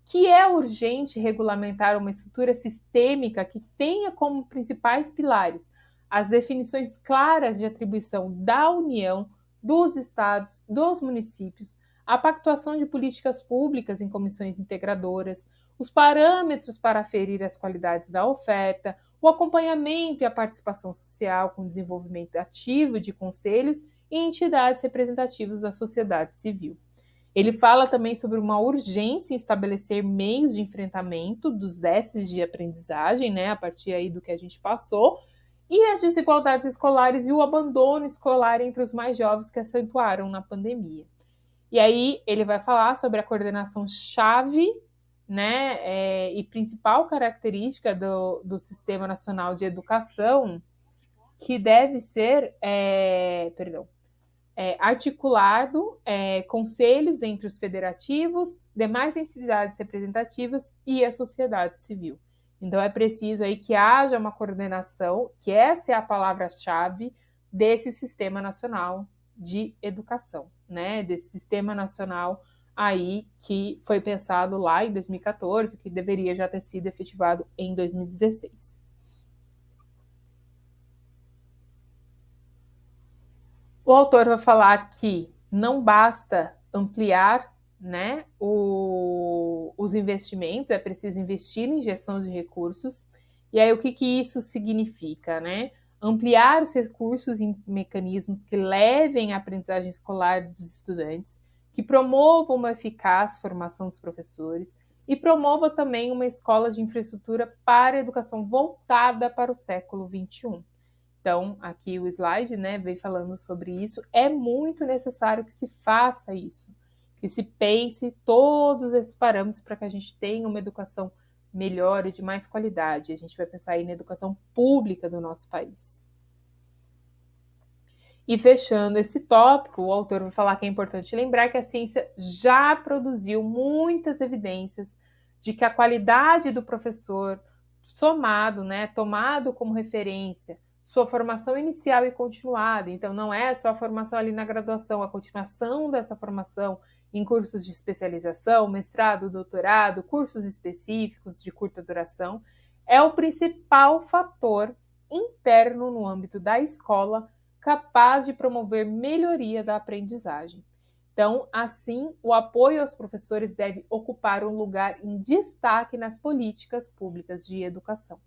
que é urgente regulamentar uma estrutura sistêmica que tenha como principais pilares as definições claras de atribuição da União, dos estados, dos municípios, a pactuação de políticas públicas em comissões integradoras, os parâmetros para aferir as qualidades da oferta, o acompanhamento e a participação social com desenvolvimento ativo de conselhos e entidades representativas da sociedade civil. Ele fala também sobre uma urgência em estabelecer meios de enfrentamento dos déficits de aprendizagem, né, a partir aí do que a gente passou, e as desigualdades escolares e o abandono escolar entre os mais jovens que acentuaram na pandemia. E aí ele vai falar sobre a coordenação chave, né, e principal característica do Sistema Nacional de Educação, que deve ser, articulado conselhos entre os federativos, demais entidades representativas e a sociedade civil. Então, é preciso aí que haja uma coordenação, que essa é a palavra-chave desse Sistema Nacional de Educação, né? Desse Sistema Nacional aí que foi pensado lá em 2014, que deveria já ter sido efetivado em 2016. O autor vai falar que não basta ampliar, né, os investimentos, é preciso investir em gestão de recursos. E aí o que isso significa, né? Ampliar os recursos em mecanismos que levem à aprendizagem escolar dos estudantes, que promovam uma eficaz formação dos professores e promova também uma escola de infraestrutura para a educação voltada para o século XXI. Então, aqui o slide, né, vem falando sobre isso. É muito necessário que se faça isso, que se pense todos esses parâmetros para que a gente tenha uma educação melhor e de mais qualidade. A gente vai pensar aí na educação pública do nosso país. E fechando esse tópico, o autor vai falar que é importante lembrar que a ciência já produziu muitas evidências de que a qualidade do professor somado, né, tomado como referência, sua formação inicial e continuada, então não é só a formação ali na graduação, a continuação dessa formação em cursos de especialização, mestrado, doutorado, cursos específicos de curta duração, é o principal fator interno no âmbito da escola capaz de promover melhoria da aprendizagem. Então, assim, o apoio aos professores deve ocupar um lugar em destaque nas políticas públicas de educação.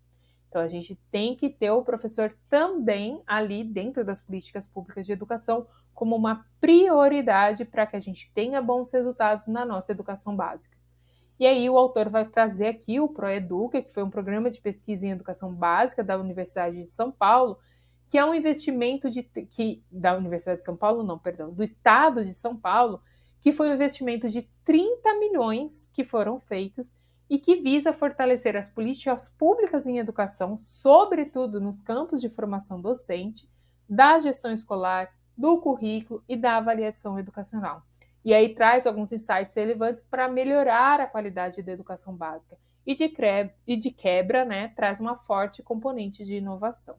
Então, a gente tem que ter o professor também ali dentro das políticas públicas de educação como uma prioridade para que a gente tenha bons resultados na nossa educação básica. E aí o autor vai trazer aqui o ProEduca, que foi um programa de pesquisa em educação básica da Universidade de São Paulo, que é um investimento da Universidade de São Paulo, não, perdão, do Estado de São Paulo, que foi um investimento de 30 milhões que foram feitos e que visa fortalecer as políticas públicas em educação, sobretudo nos campos de formação docente, da gestão escolar, do currículo e da avaliação educacional. E aí traz alguns insights relevantes para melhorar a qualidade da educação básica e de quebra, né, traz uma forte componente de inovação.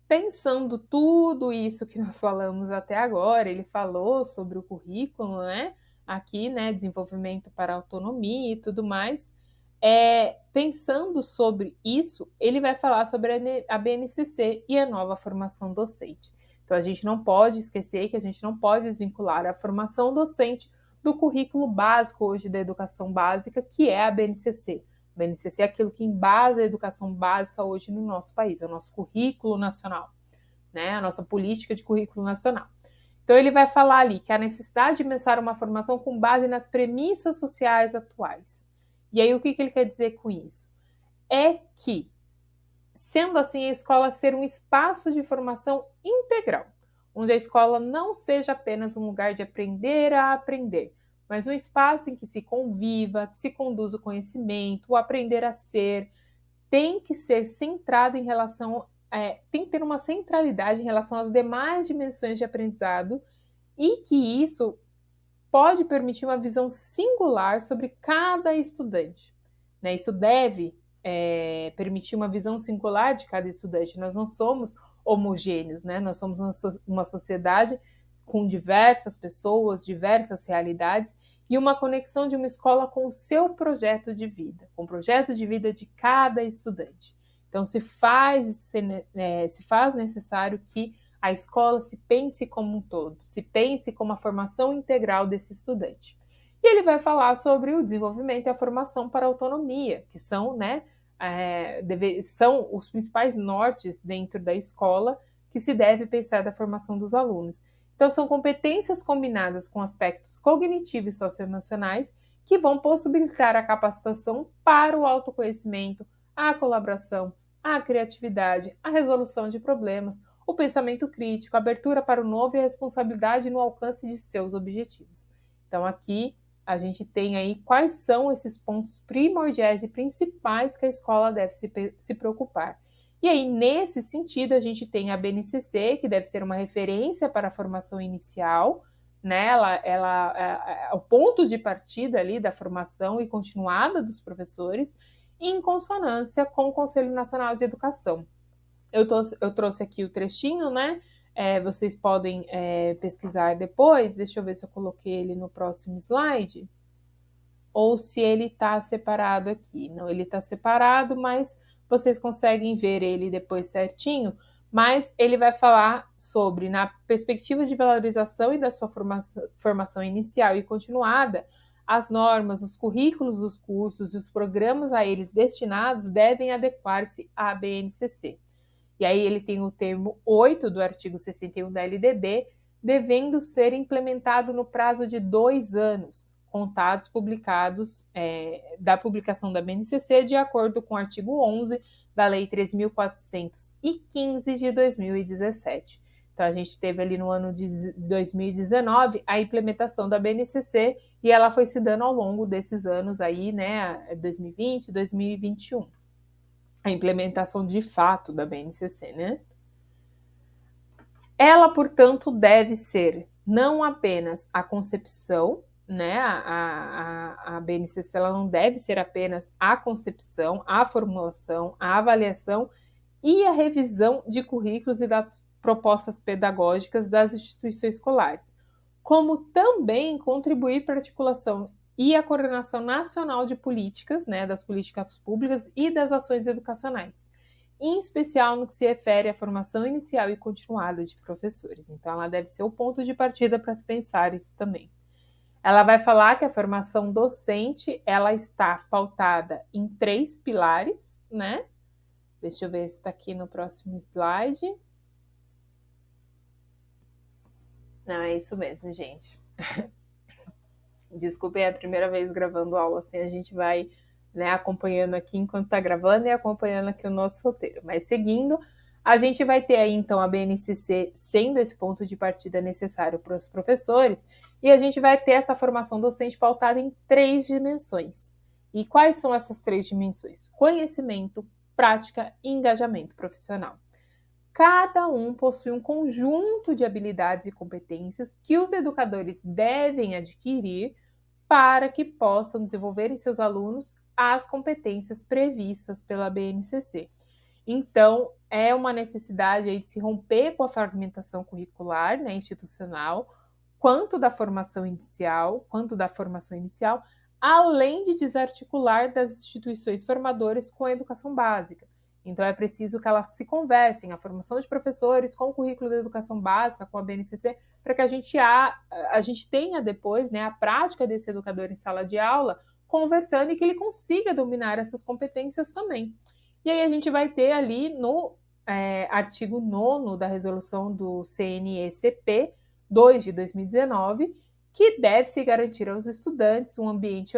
Pensando tudo isso que nós falamos até agora, ele falou sobre o currículo, né? Aqui, né? Desenvolvimento para autonomia e tudo mais. Pensando sobre isso, ele vai falar sobre a BNCC e a nova formação docente. Então, a gente não pode esquecer que a gente não pode desvincular a formação docente do currículo básico hoje da educação básica, que é a BNCC. A BNCC é aquilo que embasa a educação básica hoje no nosso país, é o nosso currículo nacional, né? A nossa política de currículo nacional. Então, ele vai falar ali que a necessidade de pensar uma formação com base nas premissas sociais atuais. E aí, o que ele quer dizer com isso? É que, sendo assim, a escola ser um espaço de formação integral, onde a escola não seja apenas um lugar de aprender a aprender, mas um espaço em que se conviva, que se conduza o conhecimento, o aprender a ser, tem que ser centrado em relação, tem que ter uma centralidade em relação às demais dimensões de aprendizado e que isso pode permitir uma visão singular sobre cada estudante. Né? Isso deve permitir uma visão singular de cada estudante. Nós não somos homogêneos, né? Nós somos uma sociedade com diversas pessoas, diversas realidades e uma conexão de uma escola com o seu projeto de vida, com o projeto de vida de cada estudante. Então, se faz necessário que a escola se pense como um todo, se pense como a formação integral desse estudante. E ele vai falar sobre o desenvolvimento e a formação para a autonomia, que são, são os principais nortes dentro da escola que se deve pensar da formação dos alunos. Então, são competências combinadas com aspectos cognitivos e socioemocionais que vão possibilitar a capacitação para o autoconhecimento, a colaboração, a criatividade, a resolução de problemas, o pensamento crítico, a abertura para o novo e a responsabilidade no alcance de seus objetivos. Então, aqui a gente tem aí quais são esses pontos primordiais e principais que a escola deve se preocupar. E aí, nesse sentido, a gente tem a BNCC, que deve ser uma referência para a formação inicial, né? Ela é o ponto de partida ali da formação e continuada dos professores, em consonância com o Conselho Nacional de Educação. Eu trouxe aqui o trechinho, né? Vocês podem pesquisar depois. Deixa eu ver se eu coloquei ele no próximo slide. Ou se ele está separado aqui. Não, ele está separado, mas vocês conseguem ver ele depois certinho. Mas ele vai falar sobre, na perspectiva de valorização e da sua formação inicial e continuada, as normas, os currículos dos cursos e os programas a eles destinados devem adequar-se à BNCC. E aí ele tem o termo 8 do artigo 61 da LDB, devendo ser implementado no prazo de 2 anos, contados publicados da publicação da BNCC, de acordo com o artigo 11 da Lei 3.415 de 2017. Então, a gente teve ali no ano de 2019 a implementação da BNCC e ela foi se dando ao longo desses anos aí, né, 2020, 2021. A implementação de fato da BNCC, né? Ela, portanto, deve ser não apenas a concepção, né? A BNCC ela não deve ser apenas a concepção, a formulação, a avaliação e a revisão de currículos e das propostas pedagógicas das instituições escolares, como também contribuir para a articulação e a coordenação nacional de políticas, né, das políticas públicas e das ações educacionais, em especial no que se refere à formação inicial e continuada de professores. Então, ela deve ser o ponto de partida para se pensar isso também. Ela vai falar que a formação docente, ela está pautada em 3 pilares, né? Deixa eu ver se está aqui no próximo slide. Não, é isso mesmo, gente. Desculpem, é a primeira vez gravando aula, assim a gente vai, né, acompanhando aqui enquanto está gravando e acompanhando aqui o nosso roteiro. Mas seguindo, a gente vai ter aí então a BNCC sendo esse ponto de partida necessário para os professores e a gente vai ter essa formação docente pautada em 3 dimensões. E quais são essas 3 dimensões? Conhecimento, prática e engajamento profissional. Cada um possui um conjunto de habilidades e competências que os educadores devem adquirir para que possam desenvolver em seus alunos as competências previstas pela BNCC. Então, é uma necessidade aí de se romper com a fragmentação curricular, né, institucional, quanto da formação inicial, além de desarticular das instituições formadoras com a educação básica. Então, é preciso que elas se conversem, a formação de professores com o currículo da educação básica, com a BNCC, para que a gente tenha depois, né, a prática desse educador em sala de aula, conversando e que ele consiga dominar essas competências também. E aí a gente vai ter ali no artigo 9º da resolução do CNECP 2 de 2019, que deve-se garantir aos estudantes um ambiente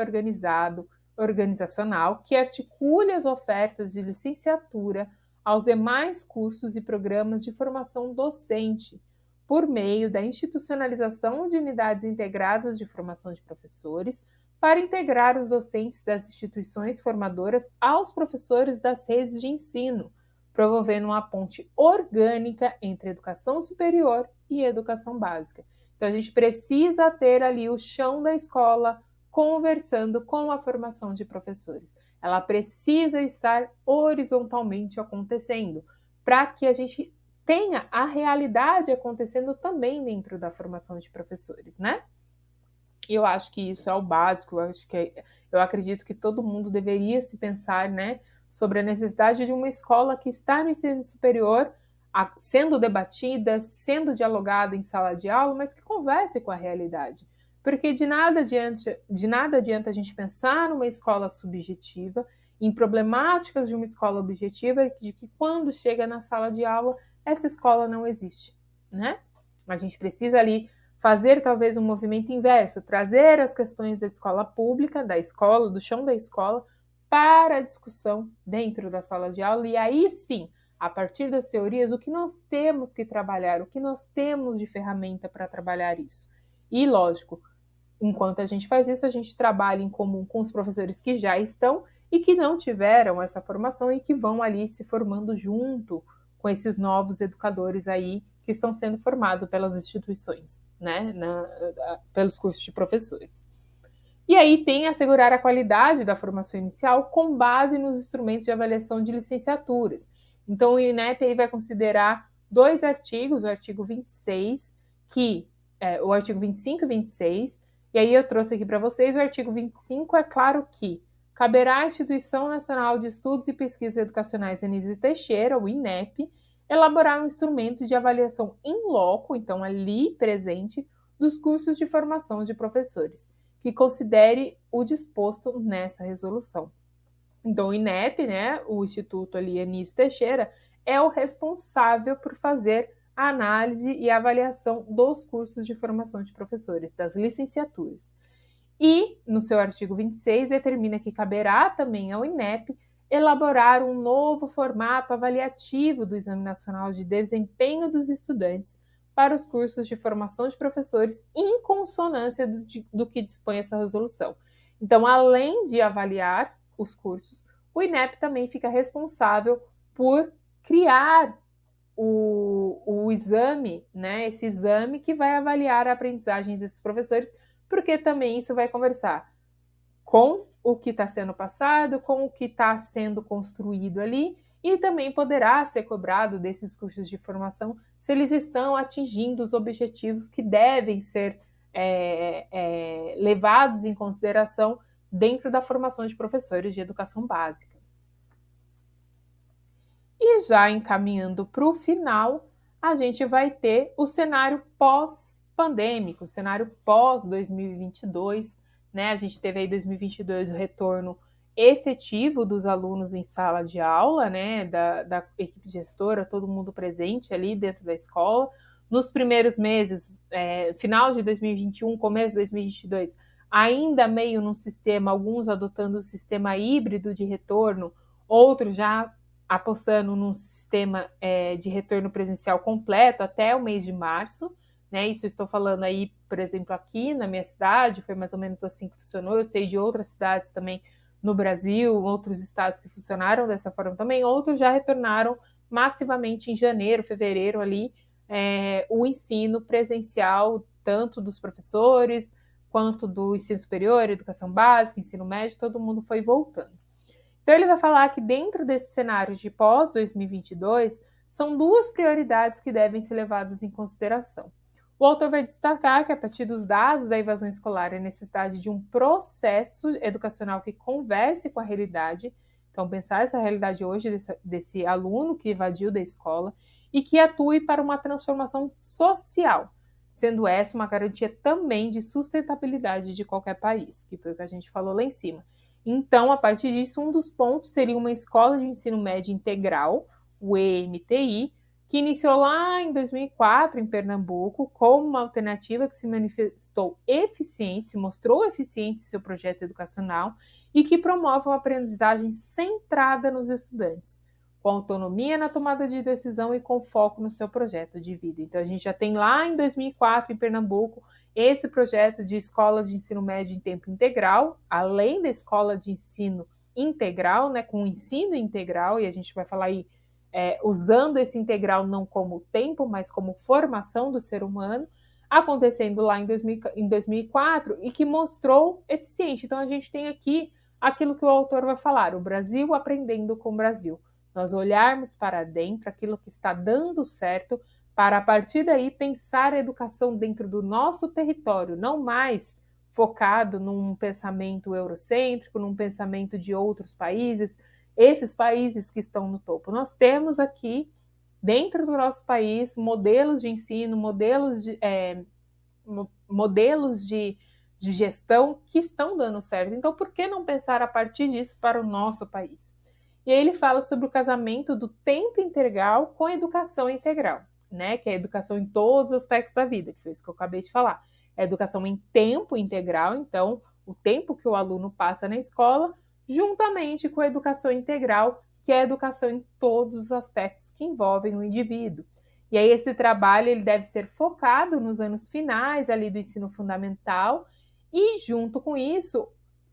organizacional que articule as ofertas de licenciatura aos demais cursos e programas de formação docente, por meio da institucionalização de unidades integradas de formação de professores, para integrar os docentes das instituições formadoras aos professores das redes de ensino, promovendo uma ponte orgânica entre educação superior e educação básica. Então, a gente precisa ter ali o chão da escola conversando com a formação de professores. Ela precisa estar horizontalmente acontecendo, para que a gente tenha a realidade acontecendo também dentro da formação de professores, né? Eu acho que isso é o básico, eu acredito que todo mundo deveria se pensar, né, sobre a necessidade de uma escola que está no ensino superior, sendo debatida, sendo dialogada em sala de aula, mas que converse com a realidade. Porque de nada adianta a gente pensar numa escola subjetiva, em problemáticas de uma escola objetiva, de que quando chega na sala de aula, essa escola não existe, né? A gente precisa ali fazer talvez um movimento inverso, trazer as questões da escola pública, da escola, do chão da escola, para a discussão dentro da sala de aula, e aí sim, a partir das teorias, o que nós temos que trabalhar, o que nós temos de ferramenta para trabalhar isso. E, lógico, enquanto a gente faz isso, a gente trabalha em comum com os professores que já estão e que não tiveram essa formação e que vão ali se formando junto com esses novos educadores aí que estão sendo formados pelas instituições, né, pelos cursos de professores. E aí tem assegurar a qualidade da formação inicial com base nos instrumentos de avaliação de licenciaturas. Então, o INEP aí vai considerar 2 artigos, o artigo 26, o artigo 25 e 26, e aí eu trouxe aqui para vocês o artigo 25, é claro que caberá à Instituição Nacional de Estudos e Pesquisas Educacionais Anísio Teixeira, o INEP, elaborar um instrumento de avaliação in loco, então ali presente, dos cursos de formação de professores, que considere o disposto nessa resolução. Então, o INEP, né, o Instituto ali Anísio Teixeira, é o responsável por fazer a análise e a avaliação dos cursos de formação de professores, das licenciaturas. E, no seu artigo 26, determina que caberá também ao INEP elaborar um novo formato avaliativo do Exame Nacional de Desempenho dos Estudantes para os cursos de formação de professores em consonância do que dispõe essa resolução. Então, além de avaliar os cursos, o INEP também fica responsável por criar o exame, né? Esse exame que vai avaliar a aprendizagem desses professores, porque também isso vai conversar com o que está sendo passado, com o que está sendo construído ali, e também poderá ser cobrado desses cursos de formação se eles estão atingindo os objetivos que devem ser levados em consideração dentro da formação de professores de educação básica. E já encaminhando para o final, a gente vai ter o cenário pós-pandêmico, o cenário pós-2022, né? A gente teve aí em 2022 o retorno efetivo dos alunos em sala de aula, né? Da equipe gestora, todo mundo presente ali dentro da escola. Nos primeiros meses, final de 2021, começo de 2022, ainda meio num sistema, alguns adotando o sistema híbrido de retorno, outros já apostando num sistema de retorno presencial completo até o mês de março, né? Isso eu estou falando aí, por exemplo, aqui na minha cidade, foi mais ou menos assim que funcionou. Eu sei de outras cidades também no Brasil, outros estados que funcionaram dessa forma também, outros já retornaram massivamente em janeiro, fevereiro ali, o ensino presencial, tanto dos professores, quanto do ensino superior, educação básica, ensino médio, todo mundo foi voltando. Então, ele vai falar que dentro desses cenários de pós-2022, são 2 prioridades que devem ser levadas em consideração. O autor vai destacar que, a partir dos dados da evasão escolar, é necessidade de um processo educacional que converse com a realidade, então pensar essa realidade hoje desse aluno que evadiu da escola, e que atue para uma transformação social, sendo essa uma garantia também de sustentabilidade de qualquer país, que foi o que a gente falou lá em cima. Então, a partir disso, um dos pontos seria uma escola de ensino médio integral, o EMTI, que iniciou lá em 2004 em Pernambuco como uma alternativa que se manifestou eficiente, se mostrou eficiente em seu projeto educacional e que promove uma aprendizagem centrada nos estudantes, com autonomia na tomada de decisão e com foco no seu projeto de vida. Então, a gente já tem lá em 2004, em Pernambuco, esse projeto de escola de ensino médio em tempo integral, além da escola de ensino integral, né, com ensino integral, e a gente vai falar aí usando esse integral não como tempo, mas como formação do ser humano, acontecendo lá em 2004 e que mostrou eficiente. Então, a gente tem aqui aquilo que o autor vai falar, o Brasil aprendendo com o Brasil. Nós olharmos para dentro, aquilo que está dando certo, para a partir daí pensar a educação dentro do nosso território, não mais focado num pensamento eurocêntrico, num pensamento de outros países, esses países que estão no topo. Nós temos aqui, dentro do nosso país, modelos de ensino, modelos de gestão que estão dando certo. Então, por que não pensar a partir disso para o nosso país? E aí ele fala sobre o casamento do tempo integral com a educação integral, né? Que é a educação em todos os aspectos da vida, que foi isso que eu acabei de falar. É a educação em tempo integral, então, o tempo que o aluno passa na escola, juntamente com a educação integral, que é a educação em todos os aspectos que envolvem o indivíduo. E aí esse trabalho ele deve ser focado nos anos finais ali do ensino fundamental e junto com isso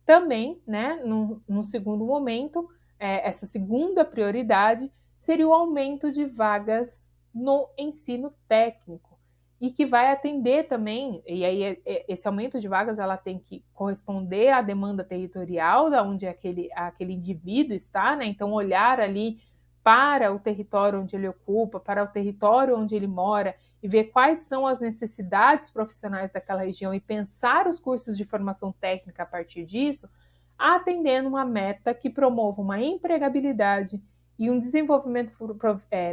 também, né, no segundo momento, essa segunda prioridade seria o aumento de vagas no ensino técnico e que vai atender também, e aí esse aumento de vagas ela tem que corresponder à demanda territorial da onde aquele indivíduo está, né? Então olhar ali para o território onde ele ocupa, para o território onde ele mora e ver quais são as necessidades profissionais daquela região e pensar os cursos de formação técnica a partir disso, atendendo uma meta que promova uma empregabilidade e um desenvolvimento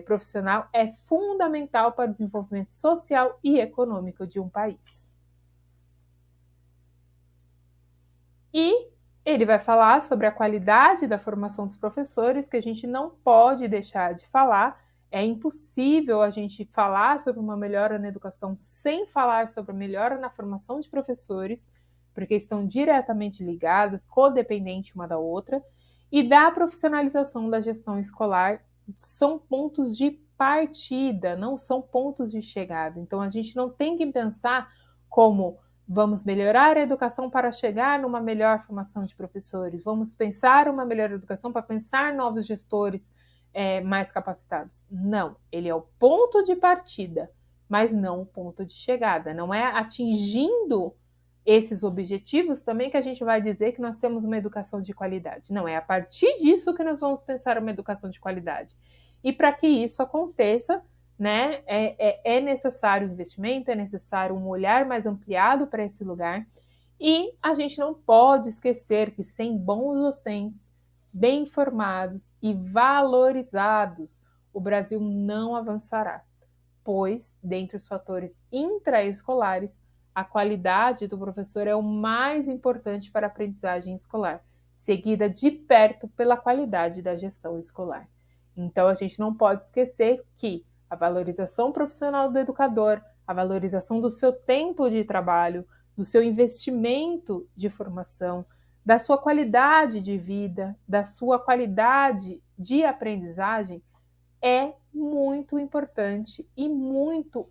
profissional é fundamental para o desenvolvimento social e econômico de um país. E ele vai falar sobre a qualidade da formação dos professores, que a gente não pode deixar de falar. É impossível a gente falar sobre uma melhora na educação sem falar sobre a melhora na formação de professores, porque estão diretamente ligadas, codependentes uma da outra, e da profissionalização da gestão escolar são pontos de partida, não são pontos de chegada. Então, a gente não tem que pensar como vamos melhorar a educação para chegar numa melhor formação de professores, vamos pensar uma melhor educação para pensar novos gestores mais capacitados. Não, ele é o ponto de partida, mas não o ponto de chegada. Não é atingindo esses objetivos também que a gente vai dizer que nós temos uma educação de qualidade. Não, é a partir disso que nós vamos pensar uma educação de qualidade. E para que isso aconteça, né, é necessário investimento, é necessário um olhar mais ampliado para esse lugar. E a gente não pode esquecer que sem bons docentes, bem informados e valorizados, o Brasil não avançará, pois, dentre os fatores intraescolares, a qualidade do professor é o mais importante para a aprendizagem escolar, seguida de perto pela qualidade da gestão escolar. Então, a gente não pode esquecer que a valorização profissional do educador, a valorização do seu tempo de trabalho, do seu investimento de formação, da sua qualidade de vida, da sua qualidade de aprendizagem, é muito importante e muito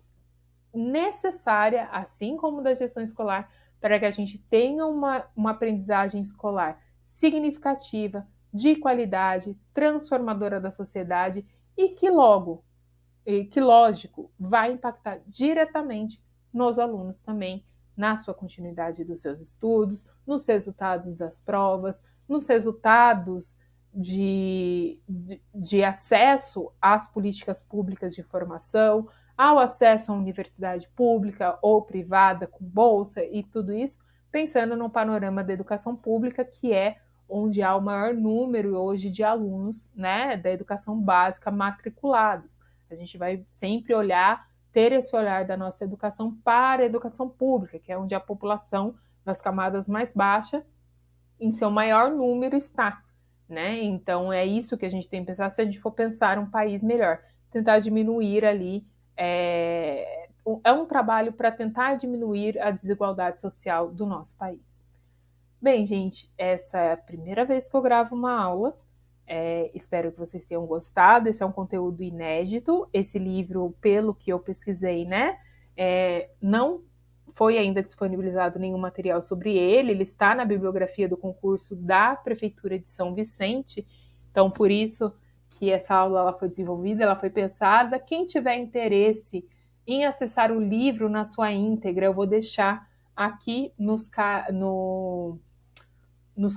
necessária, assim como da gestão escolar, para que a gente tenha uma aprendizagem escolar significativa, de qualidade, transformadora da sociedade e que lógico, vai impactar diretamente nos alunos também, na sua continuidade dos seus estudos, nos resultados das provas, nos resultados de acesso às políticas públicas de formação, ao acesso à universidade pública ou privada com bolsa e tudo isso, pensando no panorama da educação pública, que é onde há o maior número hoje de alunos, né, da educação básica matriculados. A gente vai sempre ter esse olhar da nossa educação para a educação pública, que é onde a população das camadas mais baixas, em seu maior número, está, né? Então, é isso que a gente tem que pensar se a gente for pensar um país melhor. Tentar diminuir ali, é um trabalho para tentar diminuir a desigualdade social do nosso país. Bem, gente, essa é a primeira vez que eu gravo uma aula, Espero que vocês tenham gostado. Esse é um conteúdo inédito. Esse livro, pelo que eu pesquisei, né, não foi ainda disponibilizado nenhum material sobre ele. Ele está na bibliografia do concurso da Prefeitura de São Vicente. Então, por isso que essa aula ela foi desenvolvida, ela foi pensada. Quem tiver interesse em acessar o livro na sua íntegra, eu vou deixar aqui nos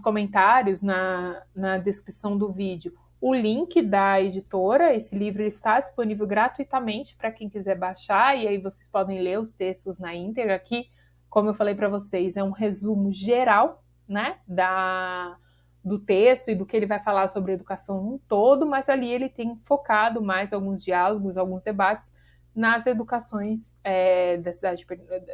comentários, na descrição do vídeo, o link da editora. Esse livro está disponível gratuitamente para quem quiser baixar, e aí vocês podem ler os textos na íntegra. Aqui, como eu falei para vocês, é um resumo geral, né, do texto e do que ele vai falar sobre educação no todo, mas ali ele tem focado mais alguns diálogos, alguns debates nas educações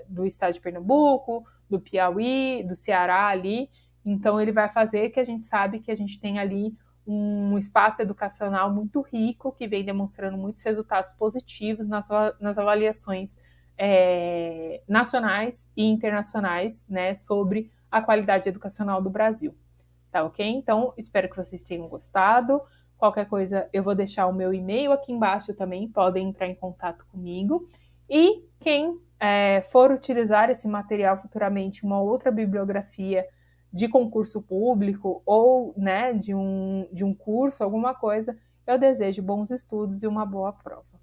do estado de Pernambuco, do Piauí, do Ceará ali. Então, ele vai fazer que a gente sabe que a gente tem ali um espaço educacional muito rico, que vem demonstrando muitos resultados positivos nas avaliações nacionais e internacionais, né, sobre a qualidade educacional do Brasil. Tá ok? Então, espero que vocês tenham gostado. Qualquer coisa, eu vou deixar o meu e-mail aqui embaixo também, podem entrar em contato comigo. E quem for utilizar esse material futuramente, uma outra bibliografia de concurso público ou, né, de um curso, alguma coisa, eu desejo bons estudos e uma boa prova.